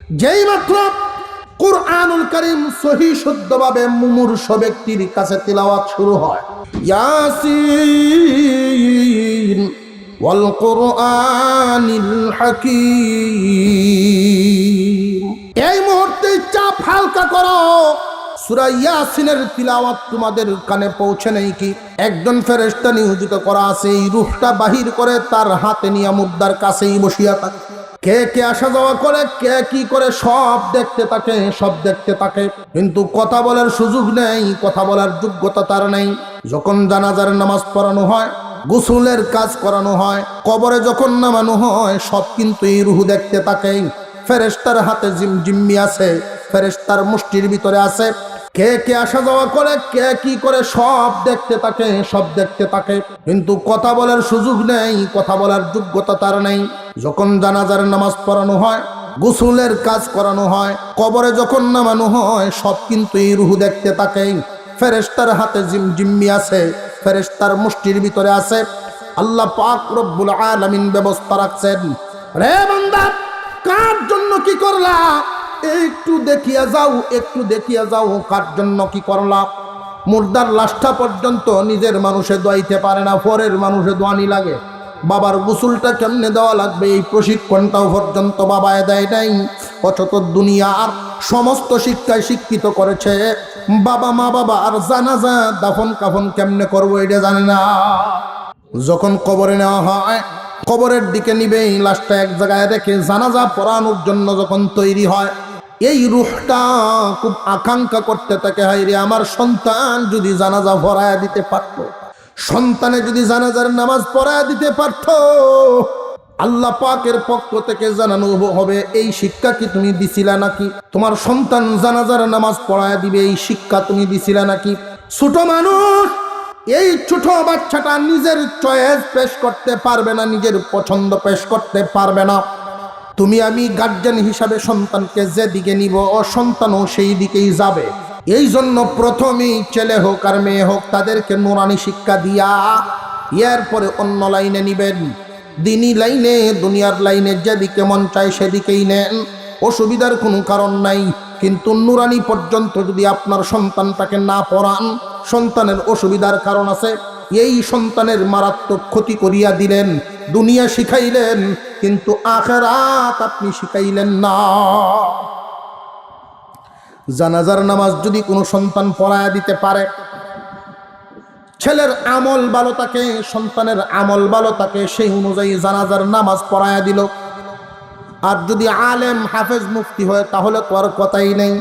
যেই মাত্র কুরআনুল কারীম সহি শুদ্ধভাবে মুমূর্ষ ব্যক্তির কাছে তিলাওয়াত শুরু হয়, ইয়াসিন ওয়াল কুরআনিল হাকীম, এই মুহূর্তে চাপ হালকা করো। সূরা ইয়াসিনের তিলাওয়াত তোমাদের কানে পৌঁছে নেই কি? একজন ফেরেশতা নিয়োজিত করা আছে, এই রূহটা বাহির করে তার হাতে নিয়ে মুদ্রার কাছেই বসিয়া থাকে। কে কে আসা যাওয়া করে, কে কি করে সব দেখতে থাকে, সব দেখতে থাকে, কিন্তু কথা বলার সুযোগ নেই, কথা বলার যোগ্যতা তার নেই। যখন জানাজার নামাজ পড়ানো হয়, গোসলের কাজ করানো হয়, কবরে যখন নামানো হয়, সব কিন্তু এই রূহ দেখতে থাকে। ফেরেশতার হাতে জিম্মি আছে, ফেরেশতার মুষ্টির ভিতরে আছে। কে কে আসা যাওয়া করে, কে কি করে সব দেখতে থাকে, সব দেখতে থাকে, কিন্তু কথা বলার সুযোগ নেই, কথা বলার যোগ্যতা তার নেই। যখন জানাজার নামাজ পড়ানো হয়, গোসলের কাজ করানো হয়, কবরে যখন নামানো হয়, সব কিন্তু এই রূহ দেখতে থাকে। ফেরেশতার হাতে জিম্মি আছে, ফেরেশতার মুষ্টির ভিতরে আছে। আল্লাহ পাক রব্বুল আলামিন ব্যবস্থা রাখছেন। রে বান্দা, কার জন্য কি করলা? একটু দেখিয়া যাও, একটু দেখিয়া যাও, কার জন্য কি করলা। মুর্দার লাশটা পর্যন্ত নিজের মানুষে দোয়াইতে পারে না, পরের মানুষে দোয়ানি লাগে। বাবার গোসলটা কেমনে দেওয়া লাগবে, এই প্রশিক্ষণটাও পর্যন্ত বাবায় দেয় নাই। অথচ দুনিয়ার সমস্ত শিক্ষায় শিক্ষিত করেছে, বাবা মা বাবা আর জানাজা দাফন কাফন কেমনে করবো এটা জানে না। যখন কবরে নেওয়া হয়, কবরের দিকে নিবে, এই লাশটা এক জায়গায় রেখে জানাজা পড়ানোর জন্য যখন তৈরি হয়, এই রূহটা খুব আকাঙ্ক্ষা করতে থাকে, হায় রে আমার সন্তান যদি জানাজা পড়ায়া দিতে পারতো, সন্তানে যদি জানাজার নামাজ পড়ায়া দিতে পারতো। আল্লাহ পাকের পক্ষ থেকে জানানো হবে, এই শিক্ষা কি তুমি দিছিলা নাকি? তোমার সন্তান জানাজার নামাজ পড়ায়া দিবে, এই শিক্ষা তুমি দিছিলা নাকি? ছোট মানুষ, এই ছোট বাচ্চাটা নিজের চয়েস পেশ করতে পারবে না, নিজের পছন্দ পেশ করতে পারবে না। তুমি আমি গার্জিয়ান হিসাবে সন্তানকে যে দিকে নিব, ও সন্তানও সেই দিকেই যাবে। এই জন্য প্রথমেই ছেলে হোক আর মেয়ে হোক, তাদেরকে নুরানি শিক্ষা দিয়া এরপরে অন্য লাইনে নিবেন। দিনী লাইনে, দুনিয়ার লাইনে যেদিকে মন চায় সেদিকেই নেন, অসুবিধার কোনো কারণ নাই। কিন্তু নুরানি পর্যন্ত যদি আপনার সন্তানটাকে না পড়ান, সন্তানের অসুবিধার কারণ আছে, এই সন্তানের মারাত্মক ক্ষতি করিয়া দিলেন। দুনিয়া শিখাইলেন, কিন্তু আখিরাত আপনি শিখাইলেন না। জানাজার নামাজ যদি কোনো সন্তান পড়ায়া দিতে পারে, ছেলের আমল ভালো থাকে, সন্তানের আমল ভালো থাকে, সেই অনুযায়ী জানাজার নামাজ পড়ায়া দিল। আর যদি আলেম হাফেজ মুফতি হয়, তাহলে তো আর কথাই নেই।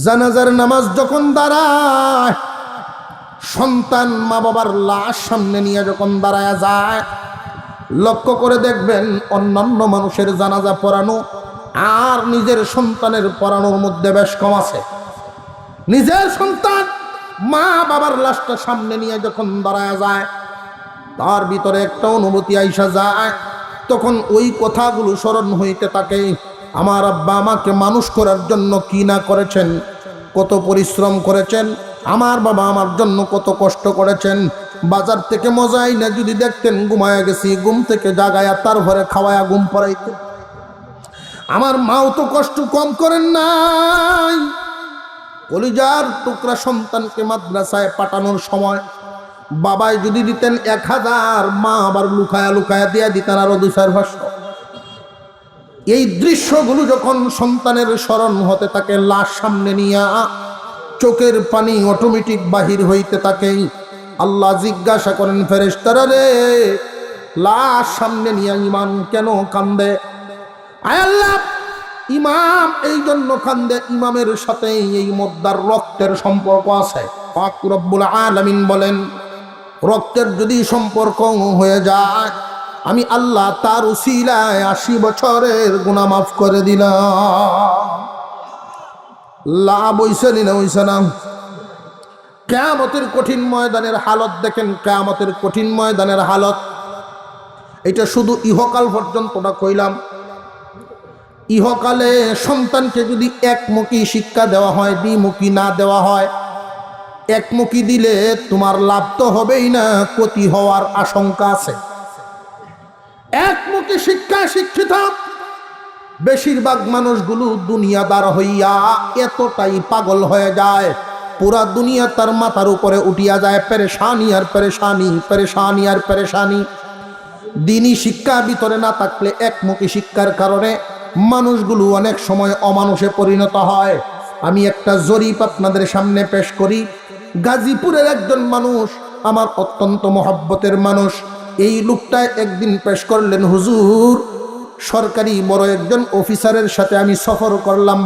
জানাজার নামাজ যখন দাঁড়ায়, সন্তান মা বাবার লাশ সামনে নিয়ে যখন দাঁড়ায় যায়, লক্ষ্য করে দেখবেন অন্যান্য মানুষের জানাজা পড়ানো আর নিজের সন্তানের পড়ানোর মধ্যে বেশ কম আছে। নিজের সন্তান মা বাবার লাশটা সামনে নিয়ে যখন দাঁড়ায় যায়, তার ভিতরে একটা অনুভূতি আইসা যায়। তখন ওই কথাগুলো স্মরণ হইতে থাকে, আমার আব্বা আমাকে মানুষ করার জন্য কি না করেছেন, কত পরিশ্রম করেছেন, আমার বাবা আমার জন্য কত কষ্ট করেছেন। বাজার থেকে মজাই না যদি দেখতেন ঘুমায়া গেছি, ঘুম থেকে জাগায়া তারপরে খাওয়ায়া ঘুম পড়াইতেন। আমার মাও তো কষ্ট কম করেন নাই। কলিজার টুকরা সন্তানকে মাদ্রাসায় পাঠানোর সময় বাবাই যদি দিতেন 1000, মা আবার লুকায়া লুকায়া দিয়া দিতেন আরো 2-400। এই দৃশ্যগুলো যখন সন্তানের স্মরণ হতে থাকে, লাশ সামনে নিয়া চোখের পানি অটোমেটিক বাহির হইতে থাকে। আল্লাহ জিজ্ঞাসা করেন, ফেরেশতারা রে, লাশ সামনে নিয়া ইমাম কেন কান্দে? আয় আল্লাহ, ইমাম এই জন্য কান্দে, ইমামের সাথে এই মুদ্রার রক্তের সম্পর্ক আছে। পাক রব্বুল আলামিন বলেন, রক্তের যদি সম্পর্ক হয়ে যায়, আমি আল্লাহ তার উসিলায় 80 বছরের গুনাহ মাফ করে দিলাম। লাভ হইছে না হইছে না? কিয়ামতের কঠিন ময়দানের হালত দেখেন, কিয়ামতের কঠিন ময়দানের হালত। এটা শুধু ইহকাল পর্যন্তটা কইলাম। ইহকালে সন্তানকে যদি একমুখী শিক্ষা দেওয়া হয়, দ্বিমুখী না দেওয়া হয়, একমুখী দিলে তোমার লাভ তো হবেই না, ক্ষতি হওয়ার আশঙ্কা আছে। একমুখী শিক্ষা শিক্ষিত বেশিরভাগ মানুষগুলো দুনিয়াদার হইয়া এতটাই পাগল হয়ে যায়, পুরা দুনিয়া তার মাথার উপরে উঠিয়া যায়। পেরেশানি আর পেরেশানি, পেরেশানি আর পেরেশানি। দিনী শিক্ষা ভিতরে না থাকলে, একমুখী শিক্ষার কারণে মানুষগুলো অনেক সময় অমানুষে পরিণত হয়। আমি একটা জরিপ আপনাদের সামনে পেশ করি। গাজীপুরের একজন মানুষ, আমার অত্যন্ত মহব্বতের মানুষ, এই লোকটা একদিন পেশ করলেন, হুজুর, সরকারি বড় একজন অফিসারের সাথে আমি সফর করলাম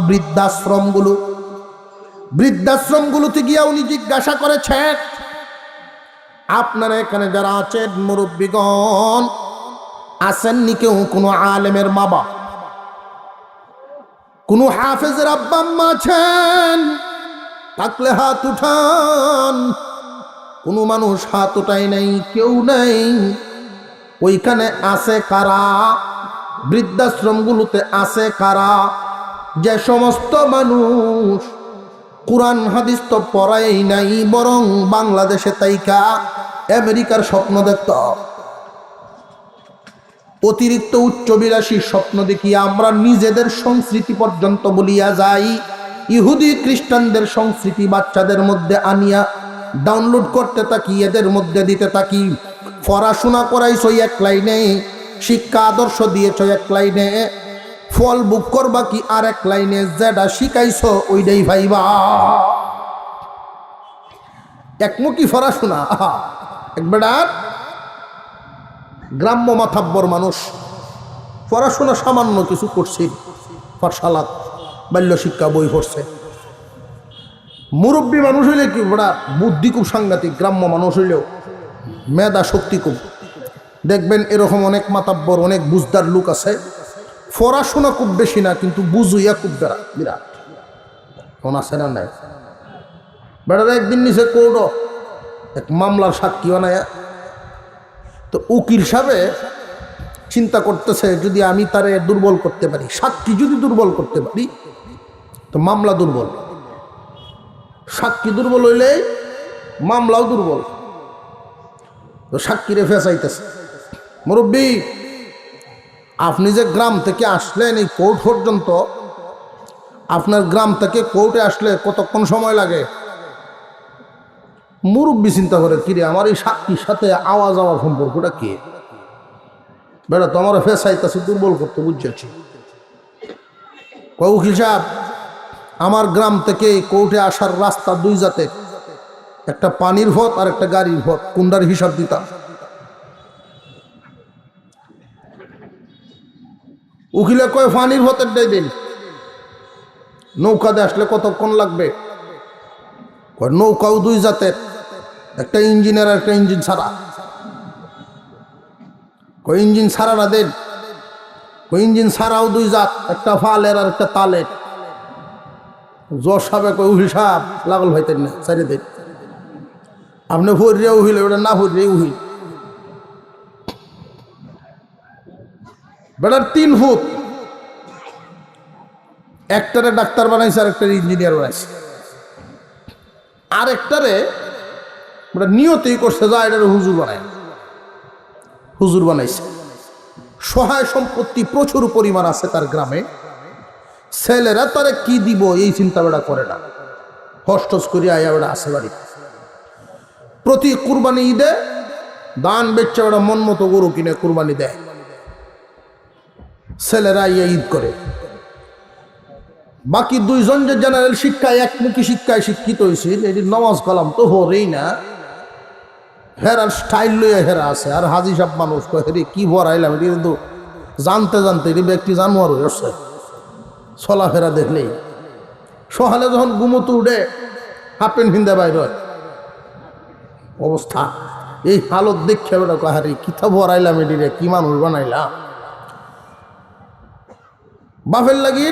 বৃদ্ধাশ্রমগুলোতে গিয়া উনি জিজ্ঞাসা করেছেন, আপনারা এখানে যারা আছেন মুরব্বীগণ, আসেননি কেউ কোনো আলেমের মা বাপ, কোনো হাফেজের আব্বা আম্মা আছেন? থাকলে হাত উঠান। কোনো মানুষ হাত উঠায় নাই, কেউ নাই। ওইখানে আছে কারা? বৃদ্ধাশ্রমগুলোতে আছে কারা? যে সমস্ত মানুষ কুরআন হাদিস তো পড়াই নাই, বরং বাংলাদেশে তাইকা আমেরিকার স্বপ্ন দেখত, অতিরিক্ত উচ্চবিলাসী স্বপ্ন দেখিয়া আমরা নিজেদের সংস্কৃতি পর্যন্ত বলিয়া যাই। ইহুদি খ্রিস্টানদের সংস্কৃতি বাচ্চাদের মধ্যে আনিয়া ডাউনলোড করতে থাকি, এদের মধ্যে দিতে থাকি। পড়াশোনা করাইছ এক লাইনে, শিক্ষা আদর্শ দিয়েছ এক লাইনে, ফল বুক করবা কি আর এক লাইনে, যেটা শিখাইছ ওইটাই ভাইবা। একমুখী পড়াশোনা। একবার গ্রাম্য মাথাব্বর মানুষ, পড়াশোনা সামান্য কিছু করছে, পাঠশালা বাল্য শিক্ষা বই পড়ছে। মুরব্বী মানুষ হইলে কি বড়া বুদ্ধি খুব সাংঘাতিক, গ্রাম্য মানুষ হইলেও মেধা শক্তি খুব। দেখবেন এরকম অনেক মাতাব্বর, অনেক বুঝদার লোক আছে, পড়াশোনা খুব বেশি না, কিন্তু বুঝুইয়া খুব বিরাট। মনে আছে না? নাই বেড়ারা একদিন নিচে কোর্ট এক মামলার সাক্ষী বানায়া, তো উকিল সাহেবে চিন্তা করতেছে, যদি আমি তারে দুর্বল করতে পারি, সাক্ষী যদি দুর্বল করতে পারি, তো মামলা দুর্বল। সাক্ষী দুর্বল হইলে মামলাও দুর্বল। তো সাক্ষীরে ফেসাইতেছে, মুরব্বী, আপনি যে গ্রাম থেকে আসলেন এই কোর্ট পর্যন্ত, আপনার গ্রাম থেকে কোর্টে আসলে কতক্ষণ সময় লাগে? মুরব্বী চিন্তা করে, কিরে আমার এই সাক্ষীর সাথে আওয়াজ সম্পর্কটা কি? বেটা তো আমার ফেসাইতেছে দুর্বল করতে, বুঝছি। উকিল সাহেব, আমার গ্রাম থেকে কোর্টে আসার রাস্তা দুই জাতের, একটা পানির ভোট আর একটা গাড়ির ভোট, কোনটার হিসাব দিতাম? উকিলে কয় পানির ভোটের দেয় দিন। নৌকাতে আসলে কতক্ষণ লাগবে? নৌকাও দুই জাতের, একটা ইঞ্জিনের আর একটা ইঞ্জিন ছাড়া। কই ইঞ্জিন ছাড়াটা দেন। কই ইঞ্জিন ছাড়াও দুই জাত, একটা ফালের আর একটা তালের। জজ সাহেব কই উহিল সাহেব লাগল ভাইতেন না, চারি দিন আপনি ভরিয়ে উহিল, ওটা না ভরিয়ে উহিল। বেটার 3 ফুট, একটারে ডাক্তার বানাইছে আর একটা ইঞ্জিনিয়ার বানাইছে, আর একটারে নিয়তেই করছে যা এটারে হুজুর বানাইছে। সহায় সম্পত্তি প্রচুর পরিমাণ আছে তার গ্রামে, ছেলেরা তারে কি দিব এই চিন্তা বেড়া করে না, হস্টস করে আয়া বেড়া আছে বাড়ি। প্রতি কুরবানি ঈদে দান বেচা বেড়া মন মতো গরু কিনে কুরবানি দেয়, ছেলেরা ইয়ে ঈদ করে। বাকি দুইজন যে জেনারেল শিক্ষায়, একমুখী শিক্ষায় শিক্ষিত হয়েছিল, এটি নমাজ কালাম তো হরেই না, হেরার স্টাইল লইয়া হেরা আছে। আর হাজি সাহেব মানুষ হেরে কি ভরাইলাম, এটি কিন্তু জানতে এটি ব্যক্তি জানোয়ার হয়ে আসছে চলাফেরা দেখলেই। সকালে যখন ঘুমোতে উঠে হাফ প্যান্ট ভিন্দা বাইর হয় অবস্থা, এই হালত দেখে বেটা কাহারি কিতা ভরাইলাম, এটি রে কি মানুষ বানাইলাম। বাপের লাগি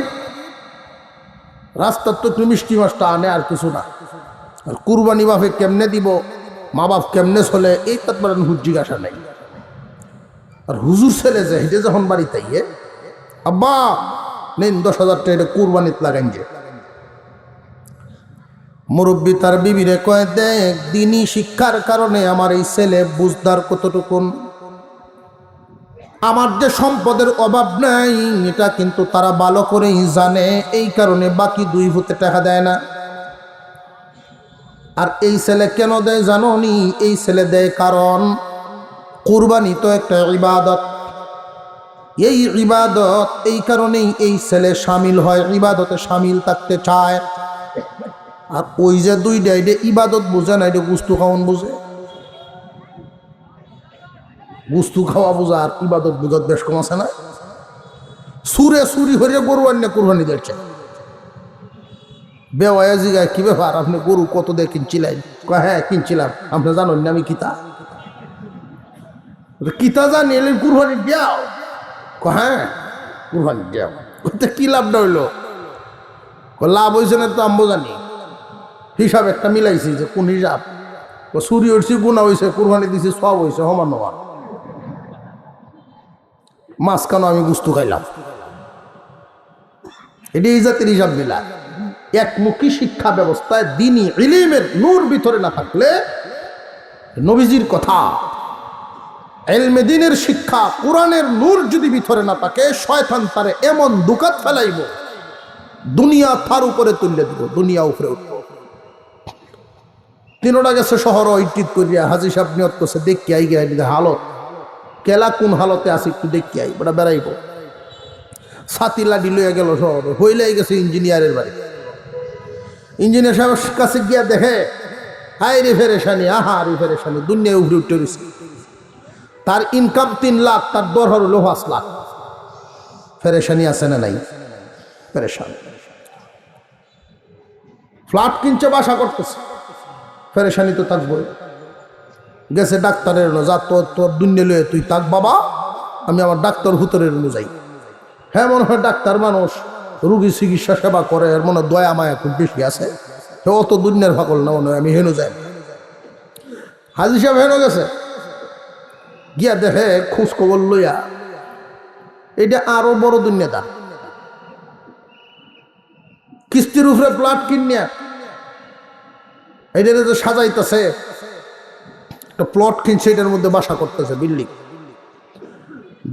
রাস্তার তো একটু মিষ্টি মাছটা আনে, আর কিছু না। আর কুরবানি বাপে কেমনে দিব, মা বাপ কেমনে চলে, এই তার জিজ্ঞাসা নাই। আর হুজুর ছেলে যে হেঁটে যখন বাড়িতে ইয়ে, আব্বা নেন 10,000 টাকা, এটা কুরবানিত লাগাইন যে। মুরব্বী তার বিবিরে কয়ে, দেখ দিনী শিক্ষার কারণে আমার এই ছেলে বুঝদার কতটুকুন। আমার যে সম্পদের অভাব নাই এটা কিন্তু তারা ভালো করেই জানে, এই কারণে বাকি দুই ভূতে টাকা দেয় না। আর এই ছেলে কেন দেয় জানো নি? এই ছেলে দেয় কারণ কুরবানি তো একটা ইবাদত। এই ইবাদত, এই কারণেই এই ছেলে শামিল হয়, ইবাদতে শামিল থাকতে চায়। আর ওই যে দুইটা, এটা ইবাদত বোঝে না, এটা গুস্তু খাওয়ান বোঝে। গুস্তু খাওয়া বোঝা আর ইবাদত বোঝার বেশ কম আছে না? সুরে সুরি হরিয়া গরু আন্য কুরবানি দিচ্ছে। বেওয়ায়া জিগায়, কি ব্যাপার আপনি গরু কত দিয়ে কিনছিলেন? হ্যাঁ কিনছিলাম। আপনি জানেন না আমি কিতা কিতা জানি এলেন কুরবানি দিয়াও? হ্যাঁ কুরবানি দিয়াও। কি লাভটা হইলো? লাভ হয়েছে না তো আম্বো জানি, হিসাব একটা মিলাইছি যে কোন হিসাব। চুরি হয়েছে, গুণা হয়েছে, কুরবানি দিছি, সব হয়েছে সমান সমান। মাঝখানে আমি গুস্তু খাইলাম, এটি এই জাতির হিসাব মিলা। একমুখী শিক্ষা ব্যবস্থায় দ্বীনি ইলমের নূর ভিতরে না থাকলে, নবীজির কথা ইলমে দ্বীনের শিক্ষা কোরআনের নূর যদি ভিতরে না থাকে, শয়তান তারে এমন দুকাত ফেলাইব, দুনিয়া তার উপরে তুলে দিব, দুনিয়া উপরে উঠব। তিনোটা গেছে শহর ইটিত করিয়া, হাজি সাহেব নিয়ত করছে দেখি আই গিয়া হালত কেলা কোন হালতে আছে একটু দেখি আই, ওটা বেড়াইব। ছাতি লাডি লইয়া গেল শহর, হইলাই গেছে ইঞ্জিনিয়ারের বাড়ি। ইঞ্জিনিয়ার সাহেবের কাছে গিয়া দেখে, হাই রে ফেরেশানি, আহা রে ফেরেশানি, দুনিয়া উপরে উঠে রয়েছে। তার ইনকাম 3 লাখ, তার দরকার হলো 5 লাখ। ফেরেশানি আছে না নাই? পেরেশান। ফ্ল্যাট কিনছে, বাসা করতেছে, ফেরেশানি তো থাকবো। গেছে ডাক্তারের যা, তোর দুনিয়া লয়ে তুই থাক বাবা, আমি আমার ডাক্তার হুতরের যাই। হ্যাঁ মনে হয় ডাক্তার মানুষ, রুগী চিকিৎসা সেবা করে, এর মনে দয়া মায়া খুব বেশি আছে, অত দুনিয়ার ভাগল না মনে হয়, আমি হেনো যাই। হাজি সাহেব হেনো গেছে, গিয়া দেখে খোঁজ খবর লইয়া, এটা আরো বড় দুনিয়াদার। কিস্তির উপরে প্লট কিনিয়া এটা যে সাজাইতেছে, একটা প্লট কিনছে, এটার মধ্যে বাসা করতেছে, বিল্ডিং।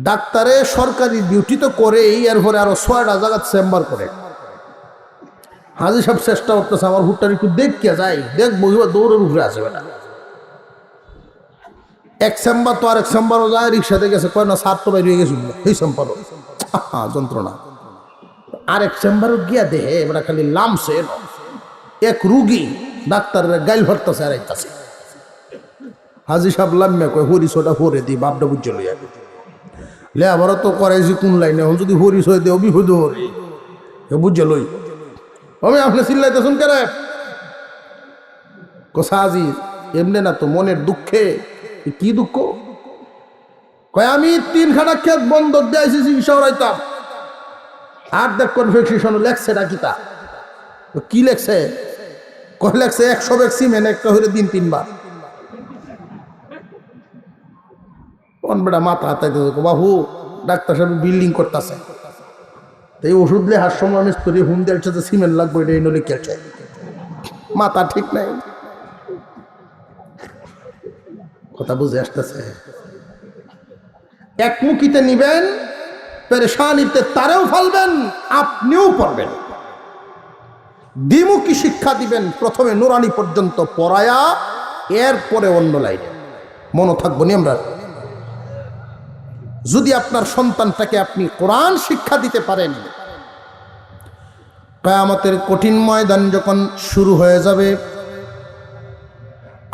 ডাক্তারে সরকারি ডিউটি তো করেই, এরপরে আরো 6টা জায়গা চেম্বার করে। হাজি সাহেব চেষ্টা করতেছে আমার হুটটার একটু দেখিয়া যাই, দেখবো দৌড়ের উপরে আছে বেটা। এক চেম্বার তো আরেক চেম্বারও যায়, রিক্সাতে গেছে, কয় না সার তো বাইরে গেছিল এই চেম্বারও, যন্ত্রণা। আরেক চেম্বারও গিয়া দেহে বেটা খালি লামছে, এক রুগী ডাক্তারের গাইল ভরতেছে আর আইতাছে। হাজি সাহেব লাম্মা কয় হরিশটা ভরে দিই, বাপটা বুঝে লইয়া লে আবারও তো করাইছি কোন লাইনে, এখন যদি হরিশ হয়ে দেও বিহুদ হরি বুঝে লই। আমি আপনি চিল্লাইতেছেন কেরে? কোসাজি এমনি না তো, মনের দুঃখে। কি দুঃখ? কয় আমি 3 খানা ক্ষেত বন্ধক দিয়েছি, চিকিৎসা করাইতাম। আর দেখ কনফেকশন লেখছে ডাকিতা, কি লেখছে? কয় লেখছে 100 ব্যাগ সিমেন্ট একটা হইলে দিন 3 বার। কোন বেটা মাথা হাতাইতে বাবু, ডাক্তার সাহেব বিল্ডিং করতেছে, এই ওষুধ লে হার সময় মিস্ত্রি হুম দেখছে যে সিমেন্ট লাগবে, এটা এই নলে খেলছে, মাথা ঠিক নাই। কথা বুঝে আসতেছে? একমুখিতে নিবেন, পেরেশানিতে তারেও ফেলবেন, আপনিও পড়বেন। দ্বিমুখী শিক্ষা দিবেন, প্রথমে নুরানি পর্যন্ত পড়ায়া, এরপরে অন্য লাইনে। মনে থাকবো নি আমরা? যদি আপনার সন্তানটাকে আপনি কোরআন শিক্ষা দিতে পারেন, কিয়ামতের কঠিন ময়দান যখন শুরু হয়ে যাবে,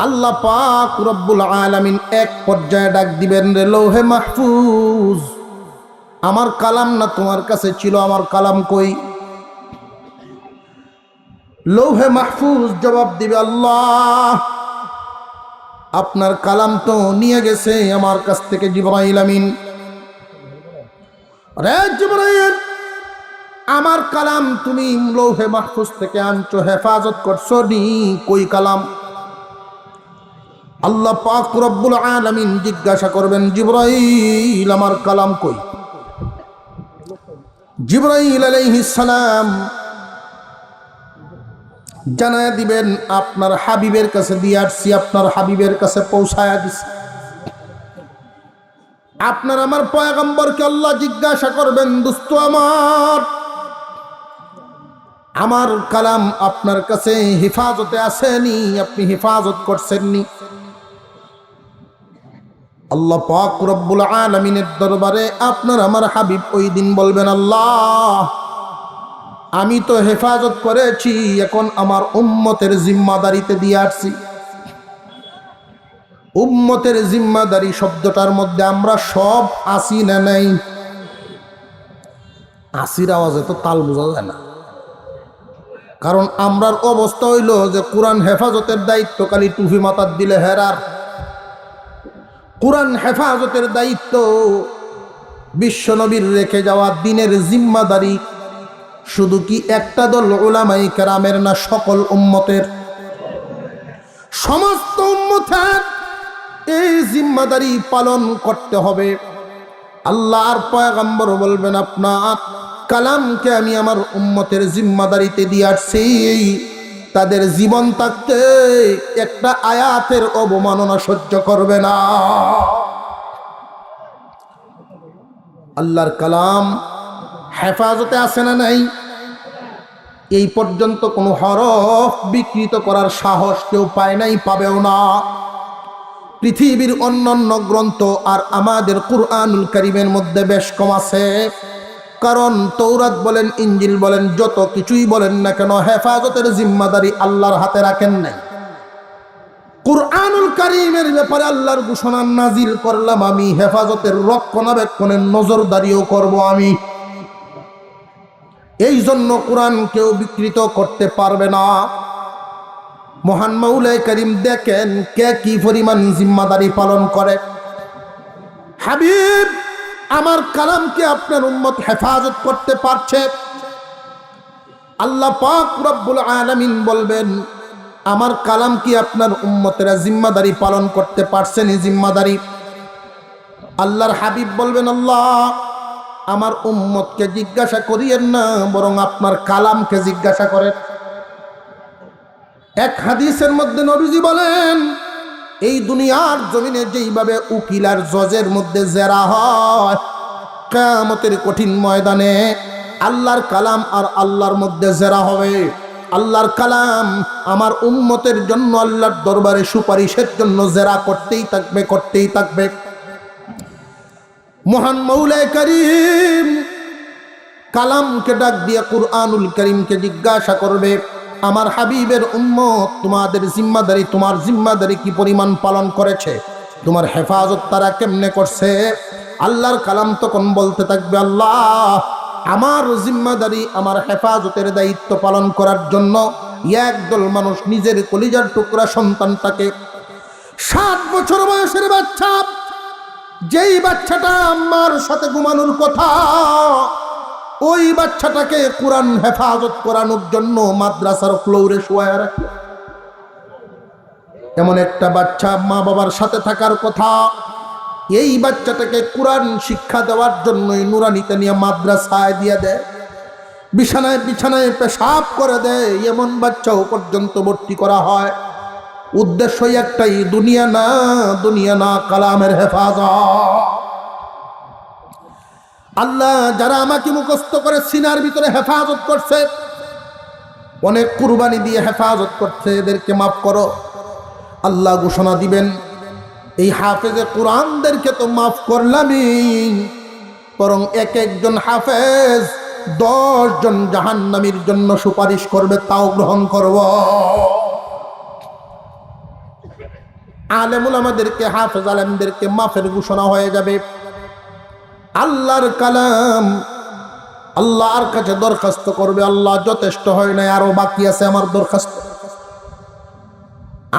আল্লাহ পাক রব্বুল আলামিন এক পর্যায়ে ডাক দিবেন, রে লৌহে মাহফুজ, আমার কালাম না তোমার কাছে ছিল, আমার কালাম কই? লৌহে মাহফুজ জবাব দিবে, আল্লাহ আপনার কালাম তো নিয়ে গেছে আমার কাছ থেকে জিবরাইল আমিন। রে জিবরাইল, আমার কালাম তুমি লৌহে মাহফুজ থেকে আনছো, হেফাজত করছো নি, কই কালাম? আল্লাহ পাক রব্বুল আলামিন জিজ্ঞাসা করবেন, জিবরাইল আমার কালাম কই? জিবরাইল আলাইহিস সালাম জানায় দিবেন, আপনার হাবিবের কাছে দিয়ে আসছি, আপনার হাবিবের কাছে পৌঁছায়া দিছি। আপনার আমার পয়গম্বরকে আল্লাহ জিজ্ঞাসা করবেন, দোস্ত আমার কালাম আপনার কাছে হেফাজতে আসেনি, আপনি হেফাজত করছেননি? আল্লাহ পাক রব্বুল আলামিনের দরবারে আপনার আমার হাবিব ওই দিন বলবেন, আল্লাহ আমি তো হেফাজত করেছি, এখন আমার উম্মতের জিম্মাদারিতে দিয়ে আসছি। উম্মতের জিম্মাদারি শব্দটার মধ্যে আমরা সব আসি না নাই? আসির আওয়াজে তো তাল বোঝা যায় না, কারণ আমরার অবস্থা হইল যে কোরআন হেফাজতের দায়িত্ব খালি টুপি মাথার দিলে হেরার। কোরআন হেফাজতের দায়িত্ব বিশ্বনবীর রেখে যাওয়া দিনের জিম্মাদারি শুধু কি একটা দল উলামায়ে কেরামের না, সকল উম্মতের? সমস্ত উম্মতের এই জিম্মাদারি পালন করতে হবে। আল্লাহর পয়গম্বর বলবেন, আপনার কালামকে আমি আমার উম্মতের জিম্মাদারিতে দিয়ে আসছি, তাদের জীবন থাকতে একটা আয়াতের অবমাননা সহ্য করবে না। আল্লাহর কালাম হেফাজতে আছে না নাই? এই পর্যন্ত কোনো হরফ বিকৃত করার সাহস কেউ পায় নাই, পাবেও না। পৃথিবীর অন্যান্য গ্রন্থ আর আমাদের কুরআনুল কারীমের মধ্যে বেশ কম আছে, কারণ তৌরাত বলেন, ইঞ্জিল বলেন, যত কিছুই বলেন না কেন, হেফাজতের জিম্মাদারি আল্লাহর হাতে রাখেন নাই। কুরআনুল কারীমের ব্যাপারে আল্লাহর ঘোষণা নাজিল করলাম আমি, হেফাজতের রক্ষণাবেক্ষণের নজরদারিও করব আমি। এই জন্য কোরআন কেউ বিকৃত করতে পারবে না। মহান মাওলাই কারীম দেখেন কে কি পরিমাণ জিম্মাদারি পালন করে। হাবিব, আমার কালামকে আপনার উম্মত হেফাজত করতে পারছে? আল্লাহ পাক রব্বুল আলামিন বলবেন, আমার কালাম কি আপনার উম্মতেরা জিম্মাদারি পালন করতে পারছেন? এই জিম্মাদারি আল্লাহর হাবিব বলবেন, আল্লাহ আমার উম্মতকে জিজ্ঞাসা করিয়েন না, বরং আপনার কালামকে জিজ্ঞাসা করেন। এক হাদিসের মধ্যে নবীজি বলেন, এই দুনিয়ার জমিনে যেইভাবে উকিল আর জজের মধ্যে জেরা হয়, কিয়ামতের কঠিন ময়দানে আল্লাহর কালাম আর আল্লাহর মধ্যে জেরা হবে। আল্লাহর কালাম আমার উম্মতের জন্য আল্লাহর দরবারে সুপারিশের জন্য জেরা করতেই থাকবে, করতেই থাকবে। মহান মাওলাই কারীম কালামকে ডাক দিয়ে কুরআনুল কারীমকে জিজ্ঞাসা করবে, আমার হাবিবের উম্মত তোমাদের জিম্মাদারি, তোমার জিম্মাদারি কি পরিমাণ পালন করেছে? তোমার হেফাজত তারা কেমনে করছে? আল্লাহর কালাম তখন বলতে থাকবে, আল্লাহ আমার জিম্মাদারি, আমার হেফাজতের দায়িত্ব পালন করার জন্য একদল মানুষ নিজের কলিজার টুকরা সন্তানটাকে, 7 বছর বয়সের বাচ্চা, যেই বাচ্চাটা আম্মার সাথে ঘুমানোর কথা, ওই বাচ্চাটাকে কোরআন হেফাজত করানোর জন্য মাদ্রাসার ফ্লোরে শোয়ায় রাখে। এমন একটা বাচ্চা মা বাবার সাথে থাকার কথা, এই বাচ্চাটাকে কোরআন শিক্ষা দেওয়ার জন্যই নুরানিতে নিয়ে মাদ্রাসায় দিয়ে দেয়, বিছানায় বিছানায় পেশাব করে দেয়, এমন বাচ্চাও পর্যন্ত ভর্তি করা হয়। উদ্দেশ্যই একটাই, দুনিয়া না, দুনিয়া না, কালামের হেফাজত। আল্লাহ যারা আমাকে মুখস্থ করে সিনার ভিতরে হেফাজত করছে, অনেক কুরবানি দিয়ে হেফাজত করছে, এদেরকে মাফ করো। আল্লাহ ঘোষণা দিবেন, এই হাফেজে কোরআনদেরকে তো মাফ করলামই, বরং এক একজন হাফেজ 10 জন জাহান্নামীর জন্য সুপারিশ করবে, তাও গ্রহণ করব। আলেমুল আমাদেরকে, হাফেজ আলেমদেরকে মাফের ঘোষণা হয়ে যাবে। আল্লাহর কালাম আল্লাহর কাছে দরখাস্ত করবে, আল্লাহ যথেষ্ট হয় নাই, আরো বাকি আছে আমার দরখাস্ত।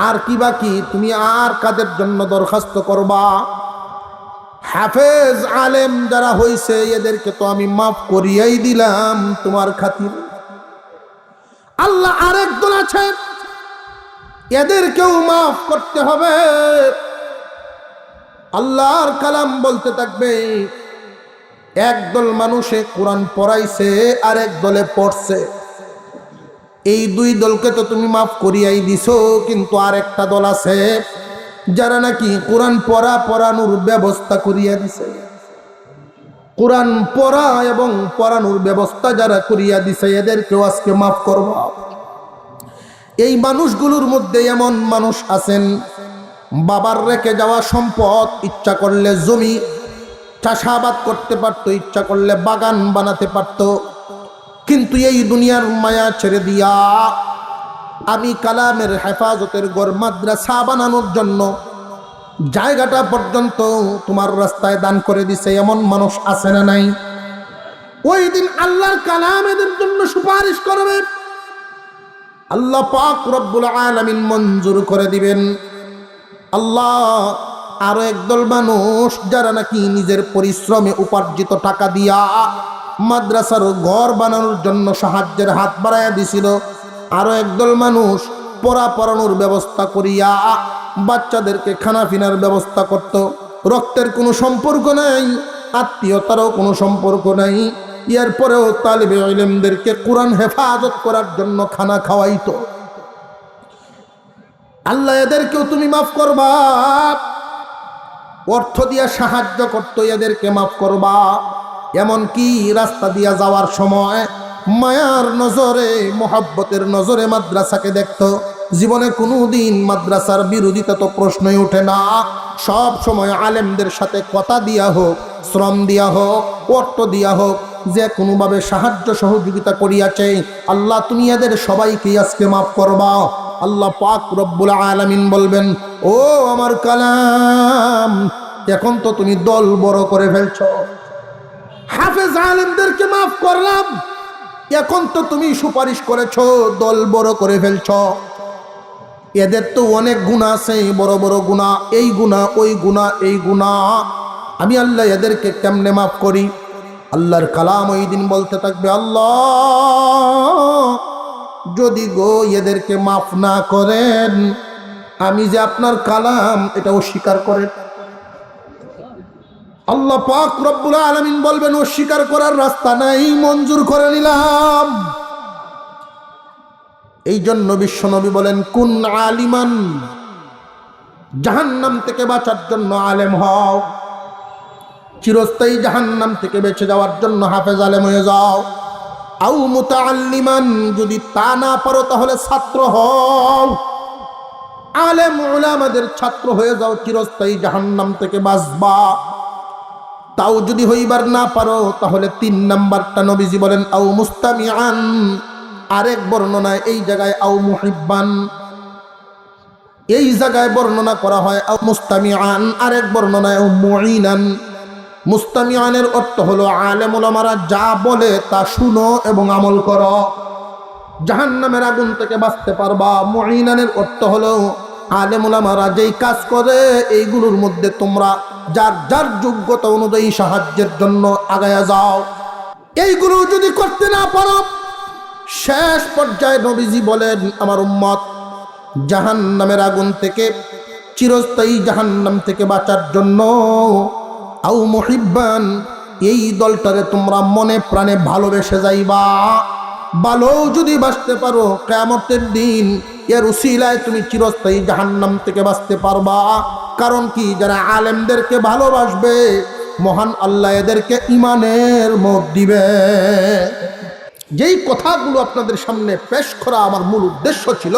আর কি বাকি? তুমি আর কাদের জন্য দরখাস্ত করবা? হাফেজ আলেম যারা হইছে এদেরকে তো আমি মাফ করিয়াই দিলাম তোমার খাতির। আল্লাহ আরেক দল আছে, এদেরকেও মাফ করতে হবে। আল্লাহর কালাম বলতে থাকবে, একদল মানুষে কোরআন পড়াইছে, আর এক দলে পড়ছে, এই 2 দলকে তো তুমি মাফ করিয়াই দিছো, কিন্তু আর একটা দল আছে, যারা নাকি কোরআন পড়ানোর ব্যবস্থা করিয়া দিছে, কোরআন পড়া এবং পড়ানোর ব্যবস্থা যারা করিয়া দিছে, এদেরকেও আজকে মাফ করব। এই মানুষগুলোর মধ্যে এমন মানুষ আছেন, বাবার রেখে যাওয়া সম্পদ ইচ্ছা করলে জমি চাষাবাদ করতে পারতো, ইচ্ছা করলে বাগান বানাতে পারতো, কিন্তু এই দুনিয়ার মায়া ছেড়ে দিয়া আমি কালামের হেফাজতের ঘর মাদ্রাসা বানানোর জন্য জায়গাটা পর্যন্ত তোমার রাস্তায় দান করে দিছে। এমন মানুষ আছে না নাই? ওই দিন আল্লাহর কালাম এদের জন্য সুপারিশ করবে, আল্লাহ পাক রব্বুল আলামিন মঞ্জুর করে দিবেন। আল্লাহ আরো একদল মানুষ যারা নাকি নিজের পরিশ্রমে উপার্জিত টাকা দিয়া মাদ্রাসার ঘর বানানোর জন্য সাহায্যের হাত বাড়াইয়া দিছিল, আরো একদল মানুষ পড়ানোর ব্যবস্থা করিয়া বাচ্চাদেরকে খানা পিনার ব্যবস্থা করত। রক্তের কোনো সম্পর্ক নাই, আত্মীয়তারও কোনো সম্পর্ক নাই, এরপরেও তালিবে ইলমদেরকে কোরআন হেফাজত করার জন্য খানা খাওয়াইতো। আল্লাহ এদেরকেও তুমি মাফ করবা, অর্থ দিয়া সাহায্য করতো, এদেরকে মাফ করবা। এমনকি রাস্তা দিয়া যাওয়ার সময় মায়ার নজরে, মোহাব্বতের নজরে মাদ্রাসাকে দেখতো। জীবনে কোনোদিন মাদ্রাসার বিরোধিতা তো প্রশ্নই ওঠে না, সব সময় আলেমদের সাথে কথা দিয়া হোক, শ্রম দিয়া হোক, অর্থ দিয়া হোক, যে কোনোভাবে সাহায্য সহযোগিতা করিয়াছে, আল্লাহ তুমি এদের সবাইকে আজকে মাফ করবা। আল্লাহ পাক রব্বুল আলামিন বলবেন, ও আমার কালাম, এখন তো তুমি দল বড় করে ফেলছ, হাফেজ আলেমদেরকে মাফ করলাম, এখন তো তুমি সুপারিশ করেছ, দল বড় করে ফেলছ। এদের তো অনেক গুনাহ আছে, বড় বড় গুনাহ, এই গুনাহ ওই গুনাহ এই গুনাহ, আমি আল্লাহ এদেরকে কেমনে মাফ করি? আল্লাহর কালাম ওই দিন বলতে থাকবে, আল্লাহ যদি গো এদেরকে মাফ না করেন, আমি যে আপনার কালাম এটা অস্বীকার করেন। আল্লাহ পাক রব্বুল আলামিন বলবেন, অস্বীকার করার রাস্তা নাই, মঞ্জুর করে নিলাম। এই জন্য বিশ্বনবী বলেন, কুন আলিমান, জাহান্নাম থেকে বাঁচার জন্য আলেম হও, চিরস্থায়ী জাহান্নাম থেকে বেঁচে যাওয়ার জন্য হাফেজ আলেম হয়ে যাও। আও মুতাআল্লিমান, যদি তা না পারো তাহলে ছাত্র হও, আলেম উলামাদের ছাত্র হয়ে যাও, চিরস্থায়ী জাহান্নাম থেকে বাঁচবা। তাও যদি হইবার না পারো তাহলে ৩ নাম্বারটা নবীজি বলেন, আও মুস্তামিআন, আরেক বর্ণনায় এই জায়গায় আও মুহিব্বান, এই জায়গায় বর্ণনা করা হয় আও মুস্তামিআন, আরেক বর্ণনায় আও মুঈনান। মুস্তামিআনের অর্থ হলো আলেম উলামারা যা বলে তা শুনো এবং আমল করো, জাহান্নামের আগুন থেকে বাঁচতে পারবা। মুঈনানের অর্থ হলো আলেম উলামারা যেই কাজ করে এইগুলোর মধ্যে তোমরা যার যার যোগ্যতা অনুযায়ী সাহায্যের জন্য আগায়া যাও। এইগুলো যদি করতে না পারো, শেষ পর্যায়ে নবীজি বলেন, আমার উম্মত জাহান্নামের আগুন থেকে, চিরস্থায়ী জাহান্নাম থেকে বাঁচার জন্য আও মুহিব্বান, এই দলটারে তোমরা মনে প্রাণে ভালোবেসে যাইবা। ভালো যদি বাঁচতে পারো, কিয়ামতের দিন এর উসিলায় তুমি চিরস্থায়ী জাহান্নাম থেকে বাঁচতে পারবা। কারণ কি, যারা আলেমদেরকে ভালোবাসবে, মহান আল্লাহ এদেরকে ইমানের মত দিবে। যেই কথাগুলো আপনাদের সামনে পেশ করা আমার মূল উদ্দেশ্য ছিল,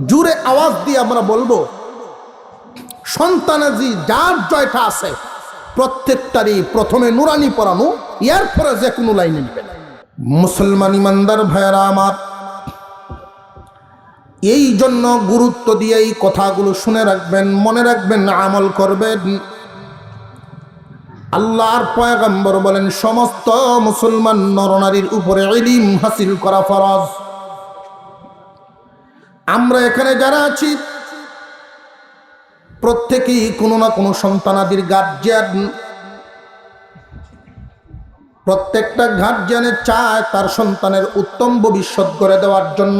জুড়ে আওয়াজ দিয়ে আমরা বলবো, সন্তানাজি যার জয়টা আছে প্রত্যেকটারই প্রথমে নুরানি পড়ানো, এরপরে যে কোনো লাইনে নেবে। মুসলমান ইমানদার ভাইয়েরা আমার, এই জন্য গুরুত্ব দিয়ে এই কথাগুলো শুনে রাখবেন, মনে রাখবেন, আমল করবেন। আল্লাহর পয়গম্বর বলেন, সমস্ত মুসলমান নরনারীর উপরে ইলম হাসিল করা ফরজ। আমরা এখানে যারা আছি প্রত্যেকেই কোনো না কোনো সন্তানাদির গার্জিয়ান। প্রত্যেকটা গার্জিয়ানে চায় তার সন্তানের উত্তম ভবিষ্যৎ গড়ে দেওয়ার জন্য,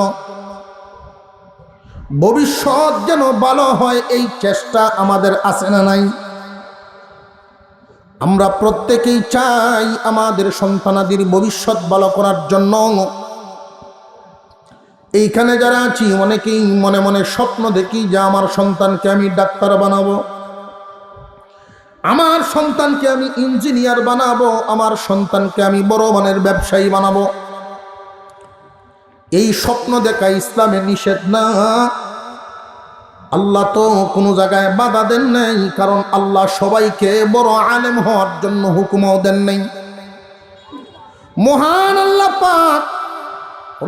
ভবিষ্যৎ যেন ভালো হয়, এই চেষ্টা আমাদের আছে না নাই? আমরা প্রত্যেকেই চাই আমাদের সন্তানাদির ভবিষ্যৎ ভালো করার জন্য। এইখানে যারা আছি অনেকেই মনে মনে স্বপ্ন দেখি যে আমার সন্তানকে আমি ডাক্তার বানাবো, আমার সন্তানকে আমি ইঞ্জিনিয়ার বানাবো, আমার সন্তানকে আমি বড় মানের ব্যবসায়ী বানাবো। এই স্বপ্ন দেখা ইসলামে নিষেধ না। আল্লাহ তো কোনো জায়গায় বাধা দেন নাই, কারণ আল্লাহ সবাইকে বড় আলেম হওয়ার জন্য হুকুমও দেন নাই। মহান আল্লাহ পাক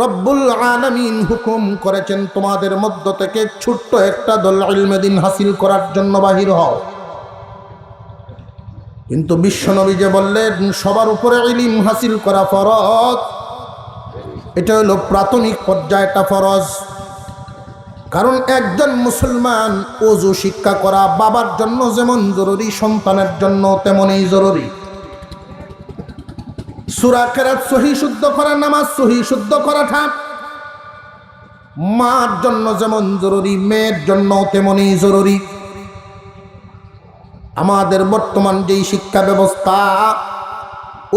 রব্বুল আলামিন হুকুম করেছেন তোমাদের মধ্য থেকে ছোট্ট একটা দল ইলমে দ্বীন হাসিল করার জন্য বাহির হও। কিন্তু বিশ্বনবী যে বললেন সবার উপরে ইলম হাসিল করা ফরজ, এটা হলো প্রাথমিক পর্যায়টা ফরজ। কারণ একজন মুসলমান ওযু শিক্ষা করা বাবার জন্য যেমন জরুরি, সন্তানের জন্য তেমনই জরুরি। সূরা কেরাত সহিহ শুদ্ধ করা, নামাজ সহিহ শুদ্ধ করাটা মার জন্য যেমন জরুরি, মেয়ের জন্য তেমনই জরুরি। আমাদের বর্তমান যেই শিক্ষা ব্যবস্থা,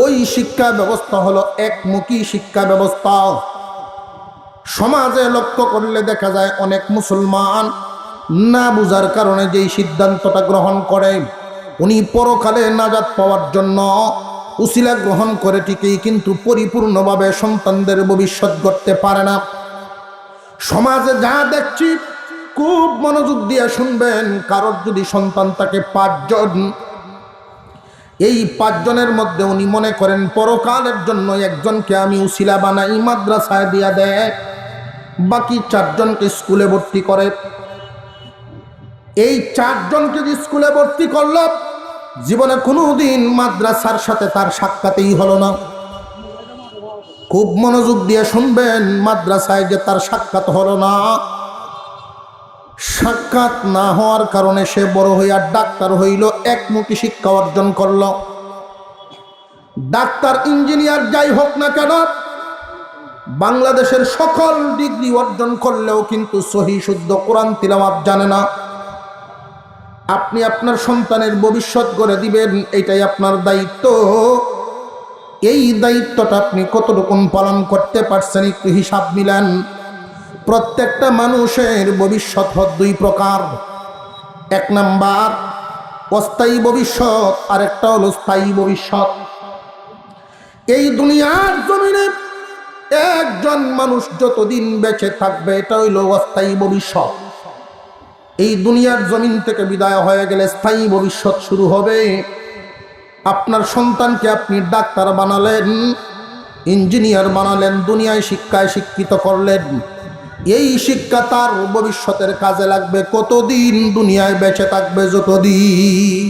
ওই শিক্ষা ব্যবস্থা হলো একমুখী শিক্ষা ব্যবস্থা। সমাজে লক্ষ্য করলে দেখা যায় অনেক মুসলমান না বুঝার কারণে যেই সিদ্ধান্তটা গ্রহণ করে, উনি পরকালে নাজাত পাওয়ার জন্য উসিলা গ্রহণ করে ঠিকই, কিন্তু পরিপূর্ণভাবে সন্তানদের ভবিষ্যৎ গড়তে পারে না। সমাজে যা দেখছি খুব মনোযোগ দিয়ে শুনবেন, কারোর যদি সন্তান থাকে 5 জন, এই 5 জনের মধ্যে উনি মনে করেন পরকালের জন্য একজনকে আমি উসিলা বানাই, মাদ্রাসায় দিয়া দেয়, বাকি 4 জনকে স্কুলে ভর্তি করে। এই 4 জনকে যে স্কুলে ভর্তি করল, জীবনে কোনোদিন মাদ্রাসার সাথে তার সাক্ষাতেই হলো না। খুব মনোযোগ দিয়ে শুনবেন, মাদ্রাসায় যে তার সাক্ষাৎ হলো না, সাক্ষাৎ না হওয়ার কারণে সে বড় হইয়া ডাক্তার হইল, একমুখী শিক্ষা অর্জন করল। ডাক্তার ইঞ্জিনিয়ার যাই হোক না কেন, বাংলাদেশের সকল ডিগ্রি অর্জন করলেও কিন্তু সহিহ শুদ্ধ কোরআন তিলাওয়াত জানে না। আপনি আপনার সন্তানের ভবিষ্যৎ গড়ে দিবেন, এটাই আপনার দায়িত্ব। এই দায়িত্বটা আপনি কতটুকু পালন করতে পারছেন একটু হিসাব মিলান। প্রত্যেকটা মানুষের ভবিষ্যৎ হয় 2 প্রকার। 1 নাম্বার অস্থায়ী ভবিষ্যৎ, আর একটা হলো স্থায়ী ভবিষ্যৎ। এই দুনিয়ার জমিনে একজন মানুষ যতদিন বেঁচে থাকবে এটা হইল অস্থায়ী ভবিষ্যৎ। এই দুনিয়ার জমিন থেকে বিদায় হয়ে গেলে স্থায়ী ভবিষ্যৎ শুরু হবে। আপনার সন্তানকে আপনি ডাক্তার বানালেন, ইঞ্জিনিয়ার বানালেন, দুনিয়ায় শিক্ষায় শিক্ষিত করলেন, এই শিক্ষা তার ভবিষ্যতের কাজে লাগবে কতদিন? দুনিয়ায় বেঁচে থাকবে যতদিন।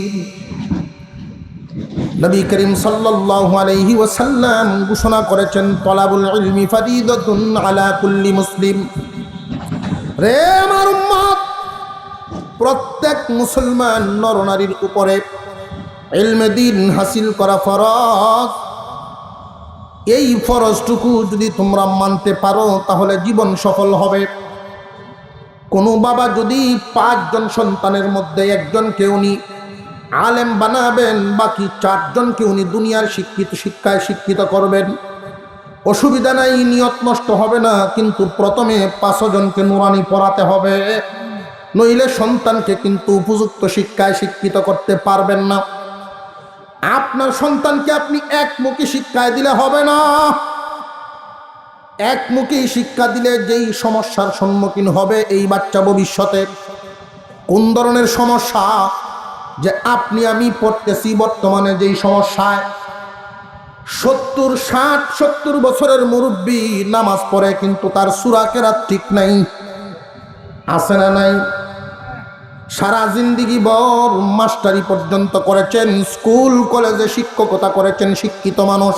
নবী করিম সাল্লাল্লাহু আলাইহি ওয়াসাল্লাম ঘোষণা করেছেন, তলাবুল ইলমি ফারিদাতুন আলা কুল্লি মুসলিম। রে আমার উম্মত, প্রত্যেক মুসলমান নরনারীর উপরে ইলমে দ্বীন হাসিল করা ফরজ। এই ফরজটুকু যদি তোমরা মানতে পারো তাহলে জীবন সফল হবে। কোনো বাবা যদি 5 জন সন্তানের মধ্যে একজনকে উনি আলেম বানাবেন, বাকি 4 জনকে উনি দুনিয়ার শিক্ষায় শিক্ষিত করবেন, অসুবিধা নাই, নিয়ত নষ্ট হবে না। কিন্তু প্রথমে 5 জনকে নুরানি পড়াতে হবে, নইলে সন্তানকে কিন্তু উপযুক্ত শিক্ষায় শিক্ষিত করতে পারবেন না। আপনার সন্তানকে আপনি একমুখী শিক্ষায় দিলে হবে না। একমুখী শিক্ষা দিলে যেই সমস্যার সম্মুখীন হবে এই বাচ্চা ভবিষ্যতে, কোন ধরনের সমস্যা? যে আপনি আমি পড়তেছি বর্তমানে যেই সমস্যায় 70 বছরের মুরব্বী নামাজ পড়ে কিন্তু তার সূরা কেরাত ঠিক নাই, আছে না নাই? সারা জিন্দিগি ভর মাস্টারি পর্যন্ত করেছেন, স্কুল কলেজে শিক্ষকতা করেছেন, শিক্ষিত মানুষ,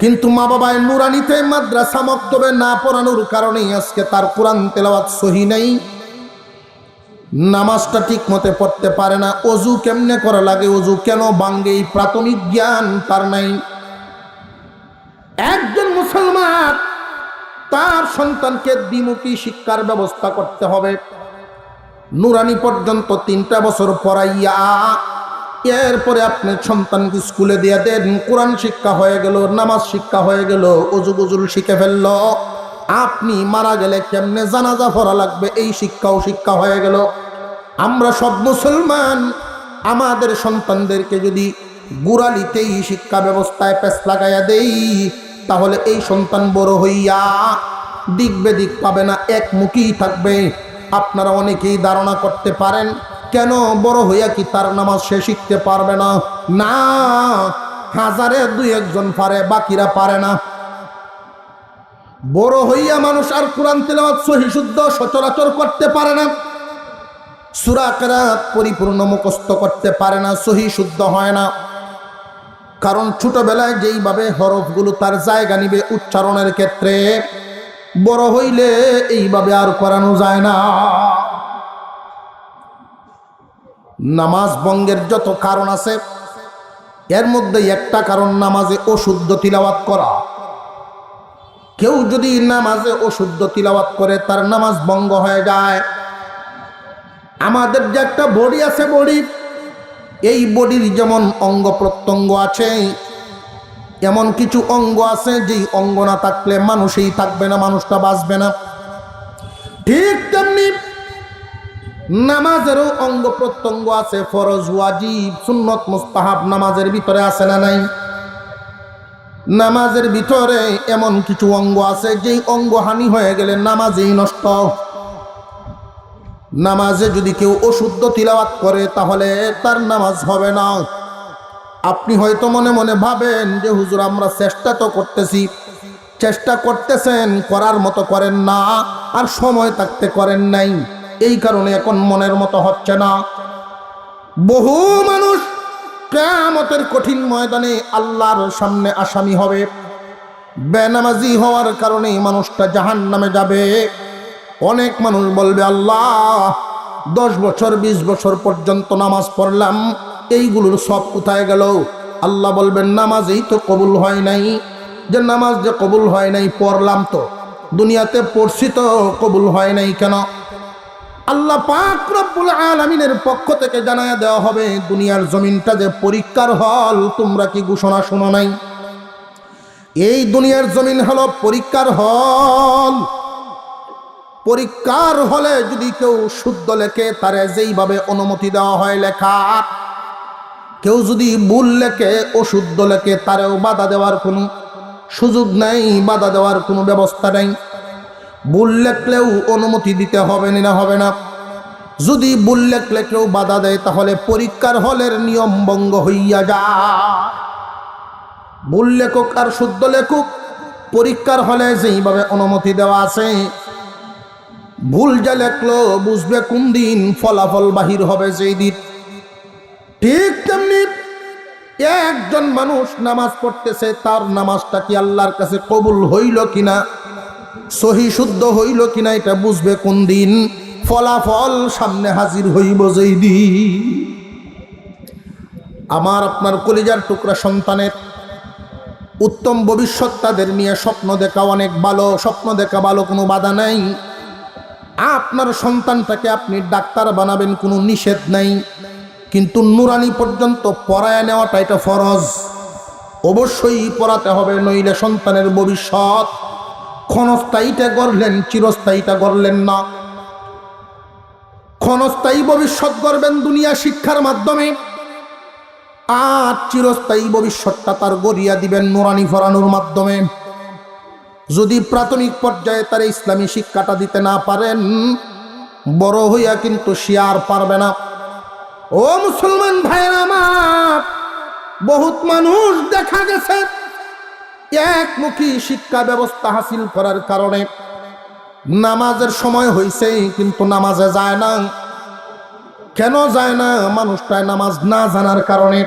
কিন্তু মা বাবায় নুরানিতে মাদ্রাসা মক্তবে না পড়ানোর কারণেই আজকে তার কোরআন তেলাওয়াত সহি নেই, নামাজটা ঠিক মতে পড়তে পারে না, অজু কেমনে করা লাগে, অজু কেন ভাঙ্গে, এই প্রাথমিক জ্ঞান তার নাই। একজন মুসলমান তার সন্তানকে দ্বিমুখী শিক্ষার ব্যবস্থা করতে হবে। নুরানি পর্যন্ত 3টা বছর পড়াইয়া এরপরে আপনি সন্তানকে স্কুলে দিয়ে দেন, কোরআন শিক্ষা হয়ে গেল, নামাজ শিক্ষা হয়ে গেল, অজু গুজুল শিখে ফেলল, আপনি মারা গেলে কেমনে জানাজা পড়া লাগবে এই শিক্ষাও শিক্ষা হয়ে গেল। আমরা সব মুসলমান আমাদের সন্তানদেরকে যদি গুড়ালিতেই শিক্ষা ব্যবস্থায় পেছ লাগাইয়া দেই, তাহলে এই সন্তান বড় হইয়া দিক বেদিক পাবে না, একমুখী থাকবে। আপনারা অনেকেই ধারণা করতে পারেন কেন বড় হইয়া কি তার নামাজ সে শিখতে পারবে না? না, হাজারে দুই একজন পারে, বাকিরা পারে না। বড় হইয়া মানুষ আর কোরআন তেলাওয়াত সহি শুদ্ধ সচরাচর করতে পারে না, সূরা কিরাত পরিপূর্ণ মুখস্থ করতে পারে না, সহি শুদ্ধ হয় না। কারণ ছোটবেলায় যেইভাবে হরফগুলো তার জায়গা নিবে উচ্চারণের ক্ষেত্রে, বড় হইলে এইভাবে আর করানো যায় না। নামাজ ভঙ্গের যত কারণ আছে এর মধ্যে একটা কারণ নামাজে অশুদ্ধ তিলাওয়াত করা। কেউ যদি নামাজে অশুদ্ধ তিলাওয়াত করে তার নামাজ ভঙ্গ হয়ে যায়। আমাদের যে একটা বডি আছে, বডি, এই বডির যেমন অঙ্গ প্রত্যঙ্গ আছে, এমন কিছু অঙ্গ আছে যেই অঙ্গ না থাকলে মানুষই থাকবে না, মানুষটা বাঁচবে না। ঠিক তেমনি নামাজেরও অঙ্গ প্রত্যঙ্গ আছে, ফরজ, ওয়াজিব, সুন্নত, মুস্তাহাব নামাজের ভিতরে আছে না নাই? নামাজের ভিতরে এমন কিছু অঙ্গ আছে যেই অঙ্গ হানি হয়ে গেলে নামাজই নষ্ট। নামাজে যদি কেউ অশুদ্ধ তিলাওয়াত করে তাহলে তার নামাজ হবে না। আপনি হয়তো মনে মনে ভাবেন যে হুজুর আমরা চেষ্টা তো করতেছি, চেষ্টা করতেছেন, করার মতো করেন না, আর সময় থাকতে করেন নাই, এই কারণে এখন মনের মতো হচ্ছে না। বহু মানুষ কিয়ামতের কঠিন ময়দানে আল্লাহর সামনে আসামি হবে। বেনামাজি হওয়ার কারণে মানুষটা জাহান্নামে যাবে। অনেক মানুষ বলবে আল্লাহ 10 বছর 20 বছর পর্যন্ত নামাজ পড়লাম, এইগুলোর সব কোথায় গেল? আল্লাহ বলবেন নামাজই তো কবুল হয় নাই। যে নামাজ যে কবুল হয় নাই, পড়লাম তো, দুনিয়াতে পড়ছি তো, কবুল হয় নাই কেন? আল্লাহ পাক রব্বুল আলামিনের পক্ষ থেকে জানায়া দেওয়া হবে দুনিয়ার জমিনটা যে পরীক্ষার হল, তোমরা কি ঘোষণা শোনো নাই? এই দুনিয়ার জমিন হলো পরীক্ষার হল। পরীক্ষার হলে যদি কেউ শুদ্ধ লেখে তারে যেইভাবে অনুমতি দেওয়া হয় লেখা, কেউ যদি ভুল লেখে, অশুদ্ধ লেখে, তারেও বাধা দেওয়ার কোনো সুযোগ নাই, বাধা দেওয়ার কোনো ব্যবস্থা নাই। ভুল লেখলেও অনুমতি দিতে হবে না, হবে না। যদি ভুল লেখলে কেউ বাধা দেয় তাহলে পরীক্ষার হলের নিয়ম ভঙ্গ হইয়া যায়। ভুল লেখক আর শুদ্ধ লেখক পরীক্ষার হলে যেইভাবে অনুমতি দেওয়া আছে, ভুল যা লেখলো বুঝবে কোন দিন ফলাফল বাহির হবে, যেই দিন। ঠিক তেমনি একজন মানুষ নামাজ পড়তেছে, তার নামাজটা কি আল্লাহর কাছে কবুল হইল কিনা, সহি শুদ্ধ হইল কিনা, এটা বুঝবে কোন দিন? ফলাফল সামনে হাজির হইব যেই দিন। আমার আপনার কলিজার টুকরা সন্তানের উত্তম ভবিষ্যৎ তাদের নিয়ে স্বপ্ন দেখা অনেক ভালো, স্বপ্ন দেখা ভালো, কোনো বাধা নাই। আপনার সন্তানটাকে আপনি ডাক্তার বানাবেন, কোনো নিষেধ নাই, কিন্তু নুরানি পর্যন্ত পড়ায় নেওয়াটা এটা ফরজ, অবশ্যই পড়াতে হবে, নইলে সন্তানের ভবিষ্যৎ ক্ষণস্থায়ীটা গড়লেন, চিরস্থায়ীটা গড়লেন না। ক্ষণস্থায়ী ভবিষ্যৎ গড়বেন দুনিয়া শিক্ষার মাধ্যমে, আর চিরস্থায়ী ভবিষ্যৎটা তার গড়িয়া দিবেন নুরানি পড়ানোর মাধ্যমে। যদি প্রাথমিক পর্যায়ে তার ইসলামী শিক্ষাটা দিতে না পারেন, বড় হইয়া কিন্তু সে আর পারবে না। ও মুসলমান ভাইরা আমার, বহুত মানুষ দেখা গেছে একমুখী শিক্ষা ব্যবস্থা হাসিল করার কারণে নামাজের সময় হইছে কিন্তু নামাজে যায় না। কেন যায় না? মানুষটায় নামাজ না জানার কারণে।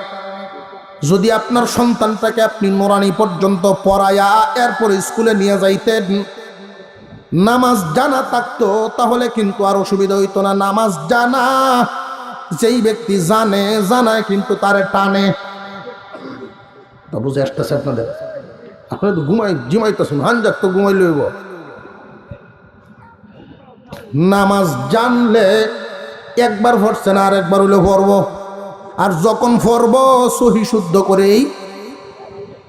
যদি আপনার সন্তানটাকে আপনি নুরানি পর্যন্ত পড়ায়া এরপরে স্কুলে নিয়ে যাইতেন, নামাজ জানা থাকতো, তাহলে কিন্তু আর অসুবিধা হইতো না। নামাজ জানা যেই ব্যক্তি জানে, জানায় কিন্তু তারে টানে। বুঝে আসতেছে আপনাদের? আপনারা তো জিমাইতেছেন, হানজাক তো ঘুমাই লইব। নামাজ জানলে একবার পড়ছে না, আর একবার হইলে পড়বো, আর যখন পড়বো সহি শুদ্ধ করেই।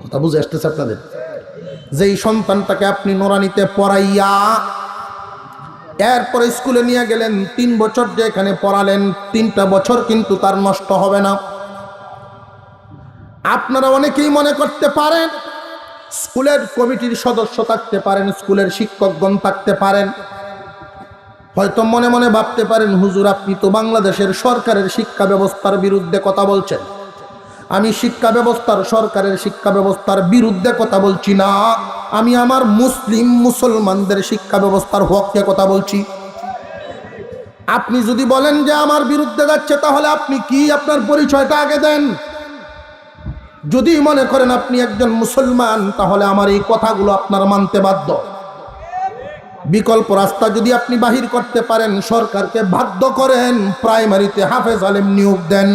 কথা বুঝে আসতেছে আপনাদের? যেই সন্তানটাকে আপনি নুরানিতে পড়াইয়া এরপরে স্কুলে নিয়ে গেলেন, 3 বছর যে এখানে পড়ালেন, 3টা বছর কিন্তু তার নষ্ট হবে না। আপনারা অনেকেই মনে করতে পারেন স্কুলের কমিটির সদস্য থাকতে পারেন, স্কুলের শিক্ষকগণ থাকতে পারেন, হয়তো মনে মনে ভাবতে পারেন হুজুর আপনি তো বাংলাদেশের সরকারের শিক্ষা ব্যবস্থার বিরুদ্ধে কথা বলছেন। আমি শিক্ষা ব্যবস্থার, সরকারের শিক্ষা ব্যবস্থার বিরুদ্ধে কথা বলছি না, আমি আমার মুসলমানদের শিক্ষা ব্যবস্থার পক্ষে কথা বলছি। আপনি যদি বলেন যে আমার বিরুদ্ধে যাচ্ছে, তাহলে আপনি কি, আপনার পরিচয়টা আগে দেন। যদি মনে করেন আপনি একজন মুসলমান, তাহলে আমার এই কথাগুলো আপনার মানতে বাধ্য। বিকল্প রাস্তা যদি আপনি বাহির করতে পারেন, সরকারকে বাধ্য করেন প্রাইমারিতে হাফেজ আলেম নিয়োগ দেন।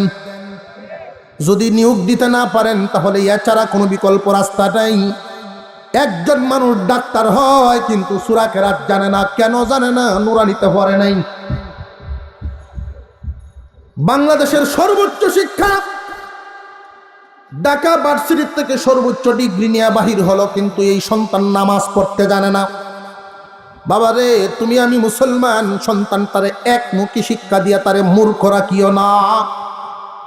যদি নিয়োগ দিতে না পারেন, তাহলে এছাড়া কোনো বিকল্প রাস্তা নাই। একজন মানুষ ডাক্তার হয় কিন্তু সূরা কেরাত জানে না। কেন জানে না? নুরানিতে পড়ে নাই। বাংলাদেশের সর্বোচ্চ শিক্ষা ঢাকা ভার্সিটি থেকে সর্বোচ্চ ডিগ্রি নিয়ে বাহির হলো, কিন্তু এই সন্তান নামাজ পড়তে জানে না। বাবা রে, তুমি আমি মুসলমান, সন্তান তারে একমুখী শিক্ষা দিয়া তারে মূর্খ রাখিও না।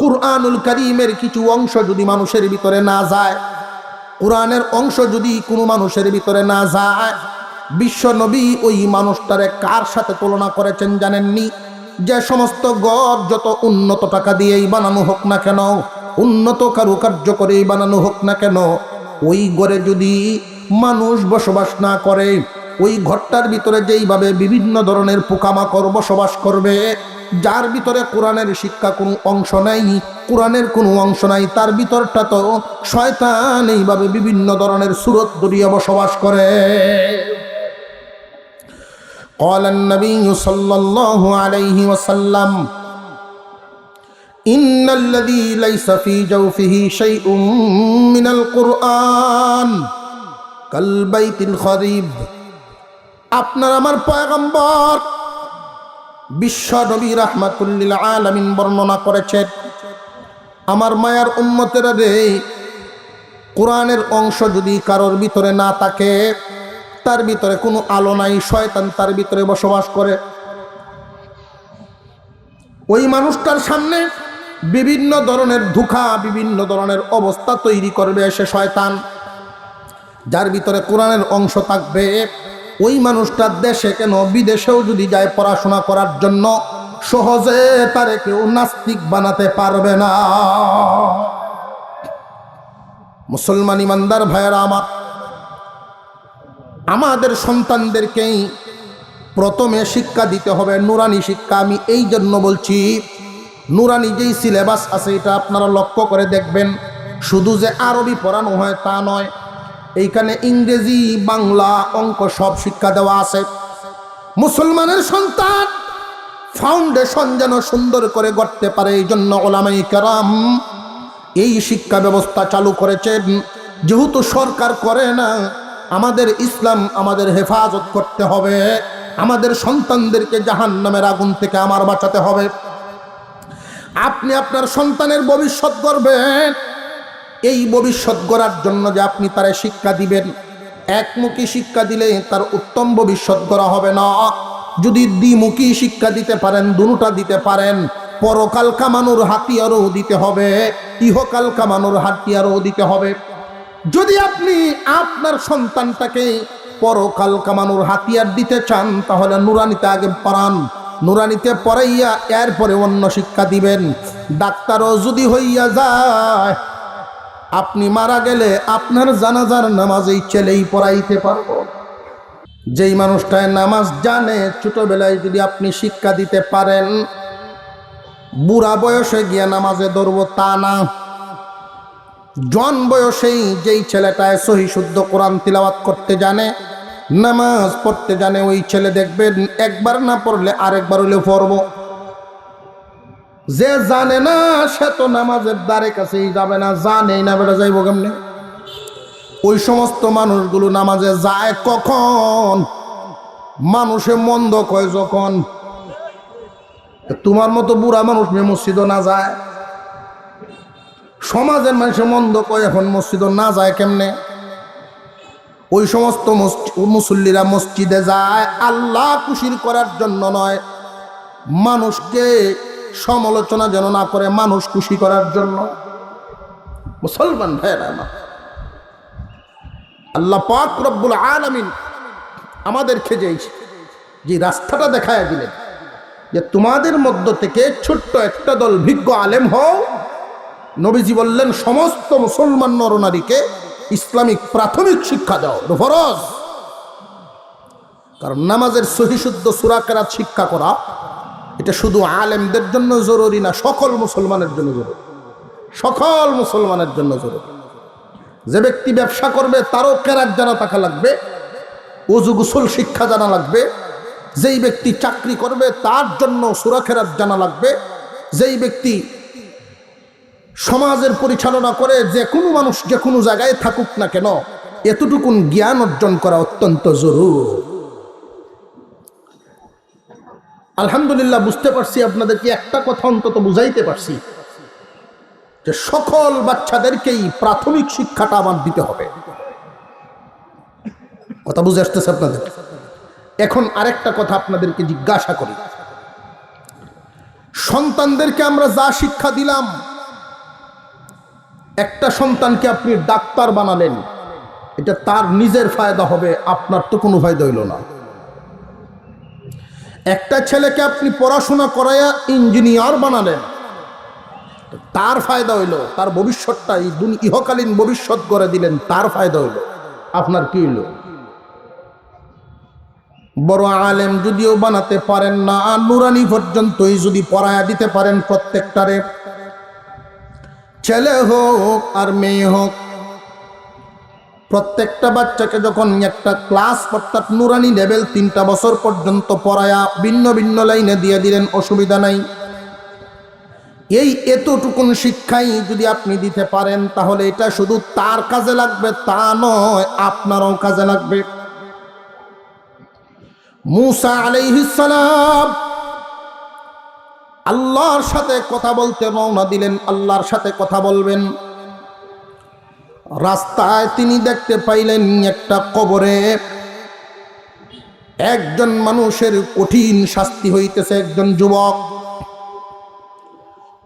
কুরআনুল কারীমের কিছু অংশ যদি মানুষের ভিতরে না যায়, কোরআনের অংশ যদি কোনো মানুষের ভিতরে না যায়, বিশ্ব নবী ওই মানুষটারে কার সাথে তুলনা করেছেন জানেননি? যে সমস্ত ঘর যত উন্নত টাকা দিয়েই বানানো হোক না কেন, উন্নত কারুকার্য করেই বানানো হোক না কেন, ওই ঘরে যদি মানুষ বসবাস না করে, ওই ঘরটার ভিতরে যেইভাবে বিভিন্ন ধরনের পোকামাকড় বসবাস করবে, যার ভিতরে কোরআনের শিক্ষা কোনো অংশ নাই, কোরআনের কোনো অংশ নাই, তার ভিতরটা তো শয়তান এইভাবে বিভিন্ন ধরনের সুরত দরিয়া বসবাস করে। قال النبي صلى الله عليه وسلم إن الذي ليس في جوفه شيء من القرآن كالبيت الخريب। আপনার আমার পয়গম্বর বিশ্ব নবী রাহমাতুল লিল আলামিন বর্ণনা করেছেন, আমার মায়ার উম্মতেরা রে, কোরআনের অংশ যদি কারোর ভিতরে না থাকে, তার ভিতরে কোনো আলো নাই, শয়তান তার ভিতরে বসবাস করে। ওই মানুষটার সামনে বিভিন্ন ধরনের ধোঁকা, বিভিন্ন ধরনের অবস্থা তৈরি করবে সে শয়তান। যার ভিতরে কোরআনের অংশ থাকবে, ওই মানুষটার দেশে কেন বিদেশেও যদি যায় পড়াশোনা করার জন্য, সহজে তারে কেউ নাস্তিক বানাতে পারবে না। মুসলমান ইমানদার ভাইয়েরা আমার, আমাদের সন্তানদেরকেই প্রথমে শিক্ষা দিতে হবে নুরানি শিক্ষা। আমি এই জন্য বলছি, নুরানি যেই সিলেবাস আছে এটা আপনারা লক্ষ্য করে দেখবেন, শুধু যে আরবি পড়ানো হয় তা নয়, এইখানে ইংরেজি, বাংলা, অঙ্ক সব শিক্ষা দেওয়া আছে। মুসলমানের সন্তান ফাউন্ডেশন যেন সুন্দর করে গড়তে পারে, এই জন্য ওলামায়ে কেরাম এই শিক্ষা ব্যবস্থা চালু করেছেন। যেহেতু সরকার করে না, আমাদের ইসলাম আমাদের হেফাজত করতে হবে, আমাদের সন্তানদেরকে জাহান্নামের আগুন থেকে আমার বাঁচাতে হবে। আপনি আপনার সন্তানের ভবিষ্যৎ গড়বেন, এই ভবিষ্যৎ গড়ার জন্য যে আপনি তারে শিক্ষা দিবেন, একমুখী শিক্ষা দিলে তার উত্তম ভবিষ্যৎ গড়া হবে না। যদি দ্বিমুখী শিক্ষা দিতে পারেন, দুটা দিতে পারেন, পরকাল কামানোর হাতিয়ারও দিতে হবে, ইহকাল কামানোর হাতিয়ারও দিতে হবে। যদি আপনি আপনার সন্তানটাকে পরকাল কামানোর হাতিয়ার দিতে চান, তাহলে নুরানিতে আগে পড়ান, নুরানিতে পড়াইয়া এরপরে অন্য শিক্ষা দিবেন। ডাক্তারও যদি হইয়া যায়, আপনি মারা গেলে আপনার জানাজার নামাজ এই ছেলেই পড়াইতে পারবো। যেই মানুষটায় নামাজ জানে, ছোটবেলায় যদি আপনি শিক্ষা দিতে পারেন, বুড়া বয়সে গিয়া নামাজে ধরবো তা না। জন বয়সেই যেই ছেলেটায় সহি শুদ্ধ কোরআন তিলাওয়াত করতে জানে, নামাজ পড়তে জানে, ওই ছেলে দেখবেন একবার না পড়লে আরেকবার হলে পড়বো। যে জানে না সে তো নামাজের দ্বারে কাছেই যাবে না, জানেই না বেটা যাইব কেমনে। ওই সমস্ত মানুষগুলো নামাজে যায় কখন? মানুষে মন্দ কয় যখন। তোমার মতো বুড়া মানুষ নিয়ে মসজিদও না যায়, সমাজের মানুষে মন্দ কয়, এখন মসজিদও না যায় কেমনে? ওই সমস্ত মুসল্লিরা মসজিদে যায় আল্লাহ খুশির করার জন্য নয়, মানুষকে সমালোচনা যেন না করে, মানুষ খুশি করার জন্য। মুসলমান ভাইরা আমার, আল্লাহ পাক রব্বুল আলামিন আমাদেরকে যে রাস্তাটা দেখায় দিলেন যে তোমাদের মধ্য থেকে ছোট্ট একটা দল ভিজ্ঞ আলেম হও। নবীজি বললেন সমস্ত মুসলমান নরনারীকে ইসলামিক প্রাথমিক শিক্ষা দাও, ফরজ। কারণ নামাজের সহি শুদ্ধ সূরা কেরাত শিক্ষা করা এটা শুধু আলেমদের জন্য জরুরি না, সকল মুসলমানের জন্য জরুরি, সকল মুসলমানের জন্য জরুরি। যে ব্যক্তি ব্যবসা করবে তারও কেরাত জানা থাকা লাগবে, ওযু গোসল শিক্ষা জানা লাগবে। যেই ব্যক্তি চাকরি করবে তার জন্য সূরা কেরাত জানা লাগবে। যেই ব্যক্তি সমাজের পরিচালনা করে, যে কোনো মানুষ যে কোনো জায়গায় থাকুক না কেন, এতটুকুন জ্ঞান অর্জন করা অত্যন্ত জরুরি। আলহামদুলিল্লাহ বুঝতে পারছি, আপনাদেরকে একটা কথা অন্তত বুঝাইতে পারছি যে সকল বাচ্চাদেরকেই প্রাথমিক শিক্ষাটা আমার দিতে হবে। কথা বুঝে আসতেছে আপনাদের? এখন আরেকটা কথা আপনাদেরকে জিজ্ঞাসা করি, সন্তানদেরকে আমরা যা শিক্ষা দিলাম, একটা সন্তানকে আপনি ডাক্তার বানালেন, এটা তার নিজের ফায়দা হবে, আপনার তো কোনো ফায়দা হইল না। একটা ছেলেকে আপনি পড়াশোনা করাইয়া ইঞ্জিনিয়ার বানালেন, তার ফায়দা হইল, তার ভবিষ্যৎটা ইহকালীন ভবিষ্যৎ করে দিলেন, তার ফায়দা হইল, আপনার কি হইল? বড় আলেম যদিও বানাতে পারেন না, নুরানি পর্যন্তই যদি পড়ায়া দিতে পারেন প্রত্যেকটারে, ছেলে হোক আর মেয়ে হোক, প্রত্যেকটা বাচ্চাকে যখন একটা ক্লাস অর্থাৎ নুরানি লেভেল 3টা বছর পর্যন্ত পড়ায়া ভিন্ন ভিন্ন লাইনে দিয়ে দিলেন, অসুবিধা নাই। এই এতটুকুন শিক্ষাই যদি আপনি দিতে পারেন, তাহলে এটা শুধু তার কাজে লাগবে তা নয়, আপনারও কাজে লাগবে। মূসা আলাইহিস সালাম আল্লাহর সাথে কথা বলতে রওনা দিলেন, আল্লাহর সাথে কথা বলবেন। রাস্তায় তিনি দেখতে পাইলেন একটা কবরে একজন মানুষের কঠিন শাস্তি হইতেছে, একজন যুবক,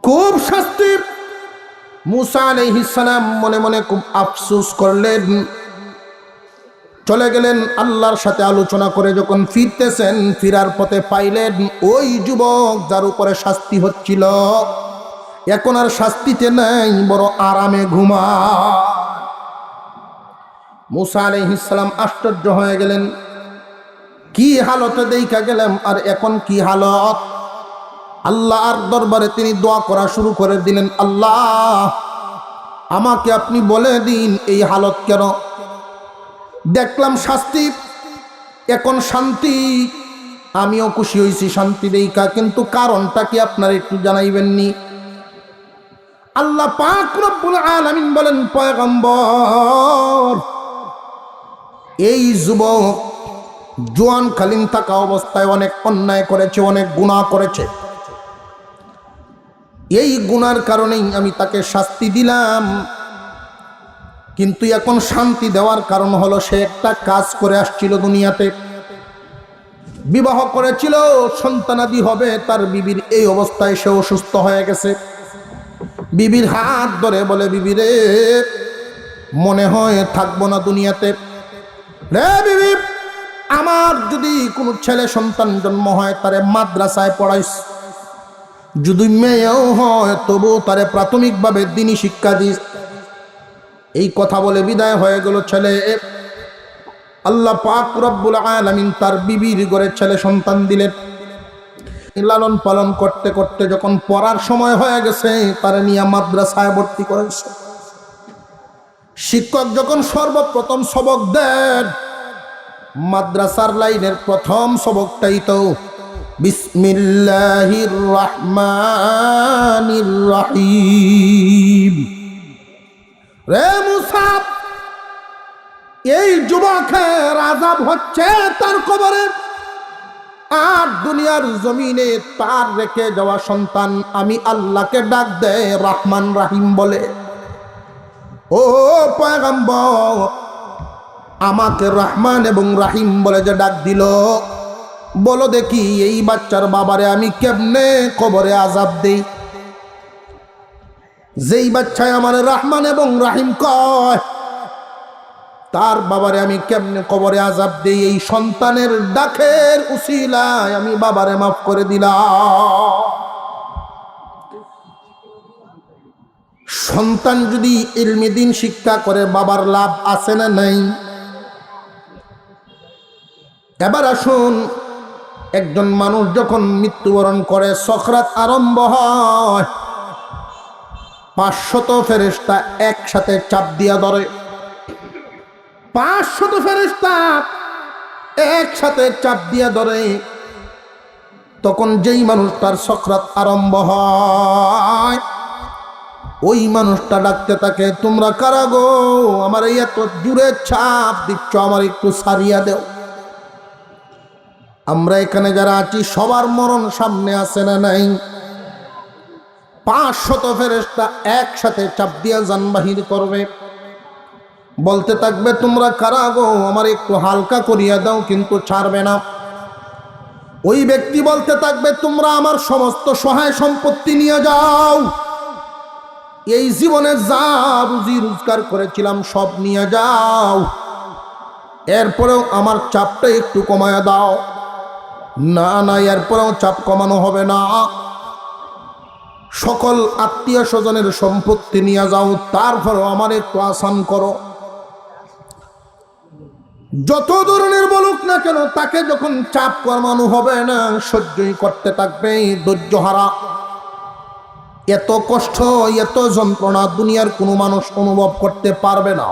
খুব শাস্তি। মূসা আলাইহিস সালাম মনে মনে খুব আফসোস করলেন, চলে গেলেন আল্লাহর সাথে আলোচনা করে। যখন ফিরতেছেন, ফিরার পথে পাইলেন ওই যুবক যার উপরে শাস্তি হচ্ছিল এখন আর শাস্তিতে নাই, বড় আরামে ঘুমায়। মূসা আলাইহিস সালাম আশ্চর্য হয়ে গেলেন, কি হালতে দেখা গেলাম আর এখন কি হালত। আল্লাহর দরবারে তিনি দোয়া করা শুরু করে দিলেন, আল্লাহ আমাকে আপনি বলে দিন এই হালত কেন? দেখলাম শাস্তি, এখন শান্তি, আমিও খুশি হয়েছি শান্তি দেখা, কিন্তু কারণটা কি আপনারা একটু জানাইবেননি? আল্লাহ পাক রব্বুল আলামিন বলেন, পয়গম্বর এই যুবক জোয়ানকালীন থাকা অবস্থায় অনেক অন্যায় করেছে, অনেক গুনাহ করেছে, এই গুনার কারণেই আমি তাকে শাস্তি দিলাম। কিন্তু এখন শান্তি দেওয়ার কারণ হলো সে একটা কাজ করে আসছিল দুনিয়াতে, বিবাহ করেছিল, সন্তানাদি হবে, তার বিবির এই অবস্থায় সে অসুস্থ হয়ে গেছে। বিবির হাত ধরে বলে, বিবি রে মনে হয় থাকবো না দুনিয়াতে, রে বিবি আমার যদি কোনো ছেলে সন্তান জন্ম হয় তারে মাদ্রাসায় পড়াইস, যদি মেয়েও হয় তবু তারে প্রাথমিকভাবে দ্বীনি শিক্ষা দিস। এই কথা বলে বিদায় হয়ে গেল ছেলে। আল্লাহ পাক রব্বুল আলামিন তার বিবির ঘরে ছেলে সন্তান দিলেন। লালন পালন করতে করতে যখন পড়ার সময় হয়ে গেছে, তারে নিয়ে মাদ্রাসায় ভর্তি করেছে। শিক্ষক যখন সর্বপ্রথম সবক দেন, মাদ্রাসার লাইনের প্রথম সবকটাই তো বিসমিল্লাহির রহমানির রহিম। রে মুসা, এই যুবকের আযাব হচ্ছে তার কবরে, আর দুনিয়ার জমিনে তার রেখে যাওয়া সন্তান আমি আল্লাহকে ডাক দেয় রহমান রাহিম বলে। ও পয়গম্বর, আমাকে রহমান এবং রাহিম বলে যে ডাক দিল, বলো দেখি এই বাচ্চার বাবারে আমি কেমনে কবরে আযাব দেই? যেই বাচ্চায় আমার রহমান এবং রাহিম কয়, তার বাবারে আমি কেমনে কবরে আযাব দেই? এই সন্তানের ডাকের উসিলায় আমি বাবারে মাফ করে দিলাম। সন্তান যদি ইলমি দ্বীন শিক্ষা করে বাবার লাভ আছে না নাই? এবার আসুন, একজন মানুষ যখন মৃত্যুবরণ করে, সকরাত আরম্ভ হয়, 500 ফেরেশতা একসাথে চাপ দিয়া ধরে। 500 ফেরেশতা একসাথে চাপ দিয়া ধরে। তখন যেই মানুষটার সকরাত আরম্ভ হয়, ওই মানুষটা ডাকতে থাকে, তোমরা কারা গো? আমার এই এত দূরে চাপ দিচ্ছ, আমার একটু সারিয়া দেও। আমরা এখানে যারা আছি সবার মরণ সামনে আছে না নাই? 500 ফেরেশতা একসাথে চাপ দিয়া জান বাহির করবে, বলতে থাকবে, তোমরা কারা গো? আমার একটু হালকা করিয়া দাও, কিন্তু ছাড়বে না। ওই ব্যক্তি বলতে থাকবে, তোমরা আমার সমস্ত সহায় সম্পত্তি নিয়ে যাও, এই জীবনে যা রুজি রোজগার করেছিলাম সব নিয়ে যাও, এরপরেও আমার চাপটা একটু কমায়া দাও। না না, এরপরেও চাপ কমানো হবে না, সকল আত্মীয় স্বজনের সম্পত্তি নিয়ে যাও, তারপরেও আমার একটু আসান করো। যত ধরনের বলুক না কেন, তাকে যখন চাপ কমানো হবে না, সহ্যই করতে থাকবে, ধৈর্য হারা। এত কষ্ট, এত যন্ত্রণা দুনিয়ার কোনো মানুষ অনুভব করতে পারবে না।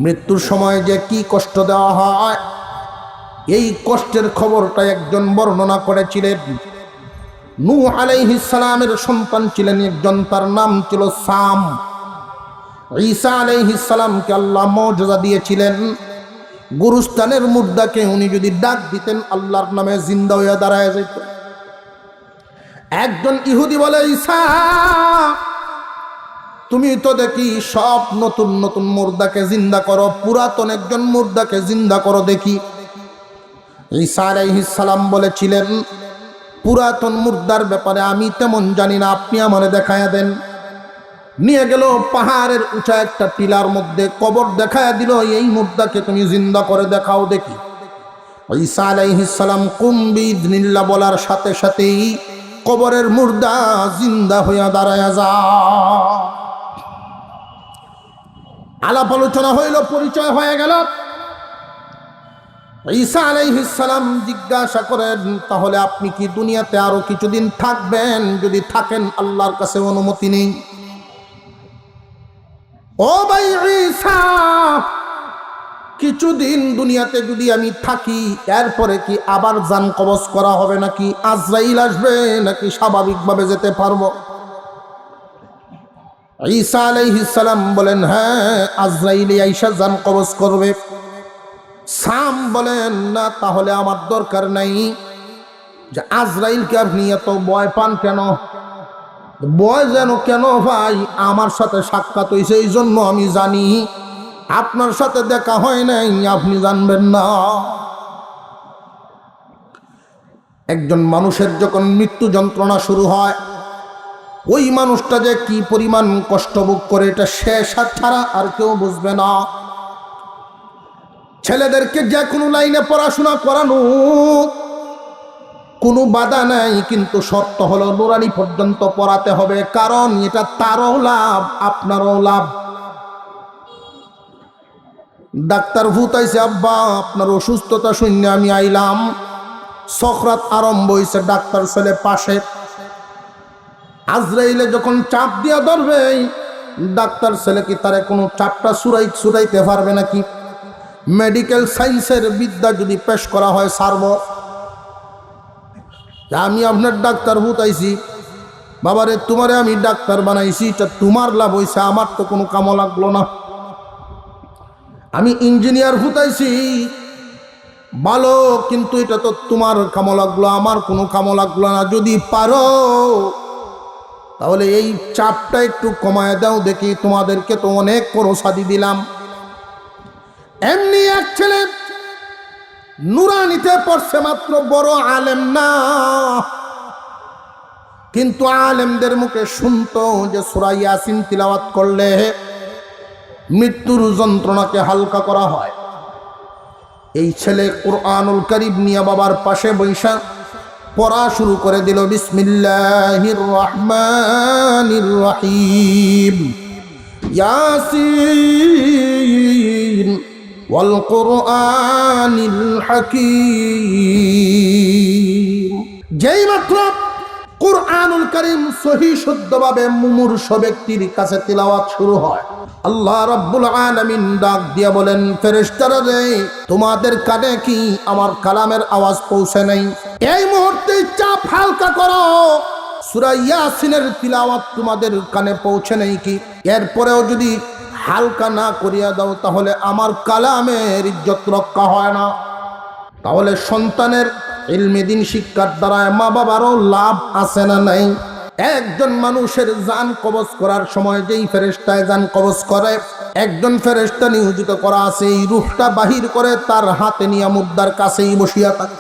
মৃত্যুর সময় যে কি কষ্ট দেওয়া হয়, এই কষ্টের খবরটা একজন বর্ণনা করেছিলেন। নূহ আলাইহিস সালামের সন্তান ছিলেন একজন, তার নাম ছিল সাম। ঈসা আলাইহিস সালামকে আল্লাহ মুজিজা দিয়েছিলেন, গুরুস্থানের মুর্দাকে উনি যদি ডাক দিতেন, আল্লাহর নামে জিন্দা হয়ে দাঁড়ায় যেত। একজন ইহুদি বলে, ঈসা, তুমি তো দেখি সব নতুন নতুন মুর্দাকে জিন্দা করো, পুরাতন একজন মুর্দাকে জিন্দা করো দেখি। ঈসা আলাইহিস সালাম বলেছিলেন, পুরাতন মুর্দার ব্যাপারে আমি তেমন জানি না, আপনি আমারে দেখায়া দেন। নিয়ে গেল পাহাড়ের উঁচা একটা টিলার মধ্যে, কবর দেখায়া দিল, এই মুর্দাকে তুমি জিন্দা করে দেখাও দেখি। ঈসা আলাইহিস সালাম কুম বিইذনিল্লাহ বলার সাথে সাথেই কবরের মুর্দা জিন্দা হইয়া দাঁড়ায়া যায়। আলাপ আলোচনা হইল, পরিচয় হয়ে গেল। ঈসা আলাইহিস সালাম জিজ্ঞাসা করেন, তাহলে আপনি কি দুনিয়াতে আরো কিছুদিন থাকবেন? যদি থাকেন, আল্লাহর কাছে অনুমতি নেই। ও ভাই ঈসা, কিছুদিন দুনিয়াতে যদি আমি থাকি, এরপরে কি আবার জান কবজ করা হবে নাকি? আজরাইল আসবে নাকি স্বাভাবিকভাবে যেতে পারবো? ঈসা আলাইহিস সালাম বলেন, হ্যাঁ, আজরাইল আইসা জান কবজ করবে। সাম বলেন, না, তাহলে আমার দরকার নাই। যে আজরাইলকে আপনি এত ভয় পান কেন? ভয় যেন কেন ভাই, আমার সাথে সাক্ষাৎ হয়েছে, এই জন্য আমি জানি। আপনার সাথে দেখা হয় নাই, আপনি জানবেন না। একজন মানুষের যখন মৃত্যু যন্ত্রণা শুরু হয়, ওই মানুষটা যে কি পরিমাণ কষ্ট ভোগ করে, এটা সে ছাড়া আর কেউ বুঝবে না। ছেলেদেরকে যে কোনো লাইনে পড়াশোনা করানো কোনো বাধা নাই, কিন্তু শর্ত হলো নুরানি পর্যন্ত পড়াতে হবে, কারণ এটা তারও লাভ, আপনারও লাভ। ডাক্তার ভূতাইছে, আব্বা আপনার অসুস্থতা শুনে আমি আইলাম। সকরাত আরম্ভ হয়েছে, ডাক্তার ছেলে পাশে। আজরাইলে যখন চাপ দিয়া ধরবে, ডাক্তার ছেলে কি তারে কোনো চাপটা ছুড়াইতে পারবে নাকি? মেডিকেল সায়েন্সের বিদ্যা যদি পেশ করা হয়, সারব। আমি আপনার ডাক্তার ভূতাইছি, বাবারে তোমারে আমি ডাক্তার বানাইছি, এটা তোমার লাভ হয়েছে, আমার তো কোনো কামও লাগলো না। আমি ইঞ্জিনিয়ার ভূতাইছি, ভালো, কিন্তু এটা তো তোমার কামও লাগলো, আমার কোনো কামও লাগলো না। যদি পারো তাহলে এই চাপটা একটু কমায় দাও দেখি, তোমাদেরকে তো অনেক পরশাদি দিলাম। এমনি এক ছেলে নুরানিতে পড়ছে, মাত্র, বড় আলেম না, কিন্তু আলেমদের মুখে শুনতো যে সূরা ইয়াসিন তিলাওয়াত করলে মৃত্যুর যন্ত্রণাকে হালকা করা হয়। এই ছেলে কুরআনুল কারীম নিয়ে বাবার পাশে বৈশা পড়া শুরু করে দিল। বিসমিল্লাহির রহমানির রহিম, ইয়াসিন ওয়াল কুরআনিল হাকীম। যেই মাত্র কুরআনুল কারীম সহি শুদ্ধভাবে মুমূর্ষ ব্যক্তির কাছে তিলাওয়াত শুরু হয়, আল্লাহ রাব্বুল আলামিন ডাক দিয়া বলেন, ফেরেশতারা রে, তোমাদের কানে কি আমার কালামের আওয়াজ পৌঁছে নাই? এই মুহূর্তে চাপ হালকা করো, সূরা ইয়াসিনের তিলাওয়াত তোমাদের কানে পৌঁছে নাই কি? এরপরেও যদি হালকা না করিয়া দাও তাহলে আমার কালামের ইজ্জত রক্ষা হয় না। তাহলে সন্তানের ইলমে দ্বীন শিক্ষার দ্বারা মা বাবারও লাভ আছে না নাই? একজন মানুষের জান কবজ করার সময় যেই ফেরেশতায় জান কবজ করে, একজন ফেরেশতা নিয়োজিত করা আছে এই রূহটা বাহির করে তার হাতে নিয়ে মুর্দার কাছেই বসিয়া থাকে।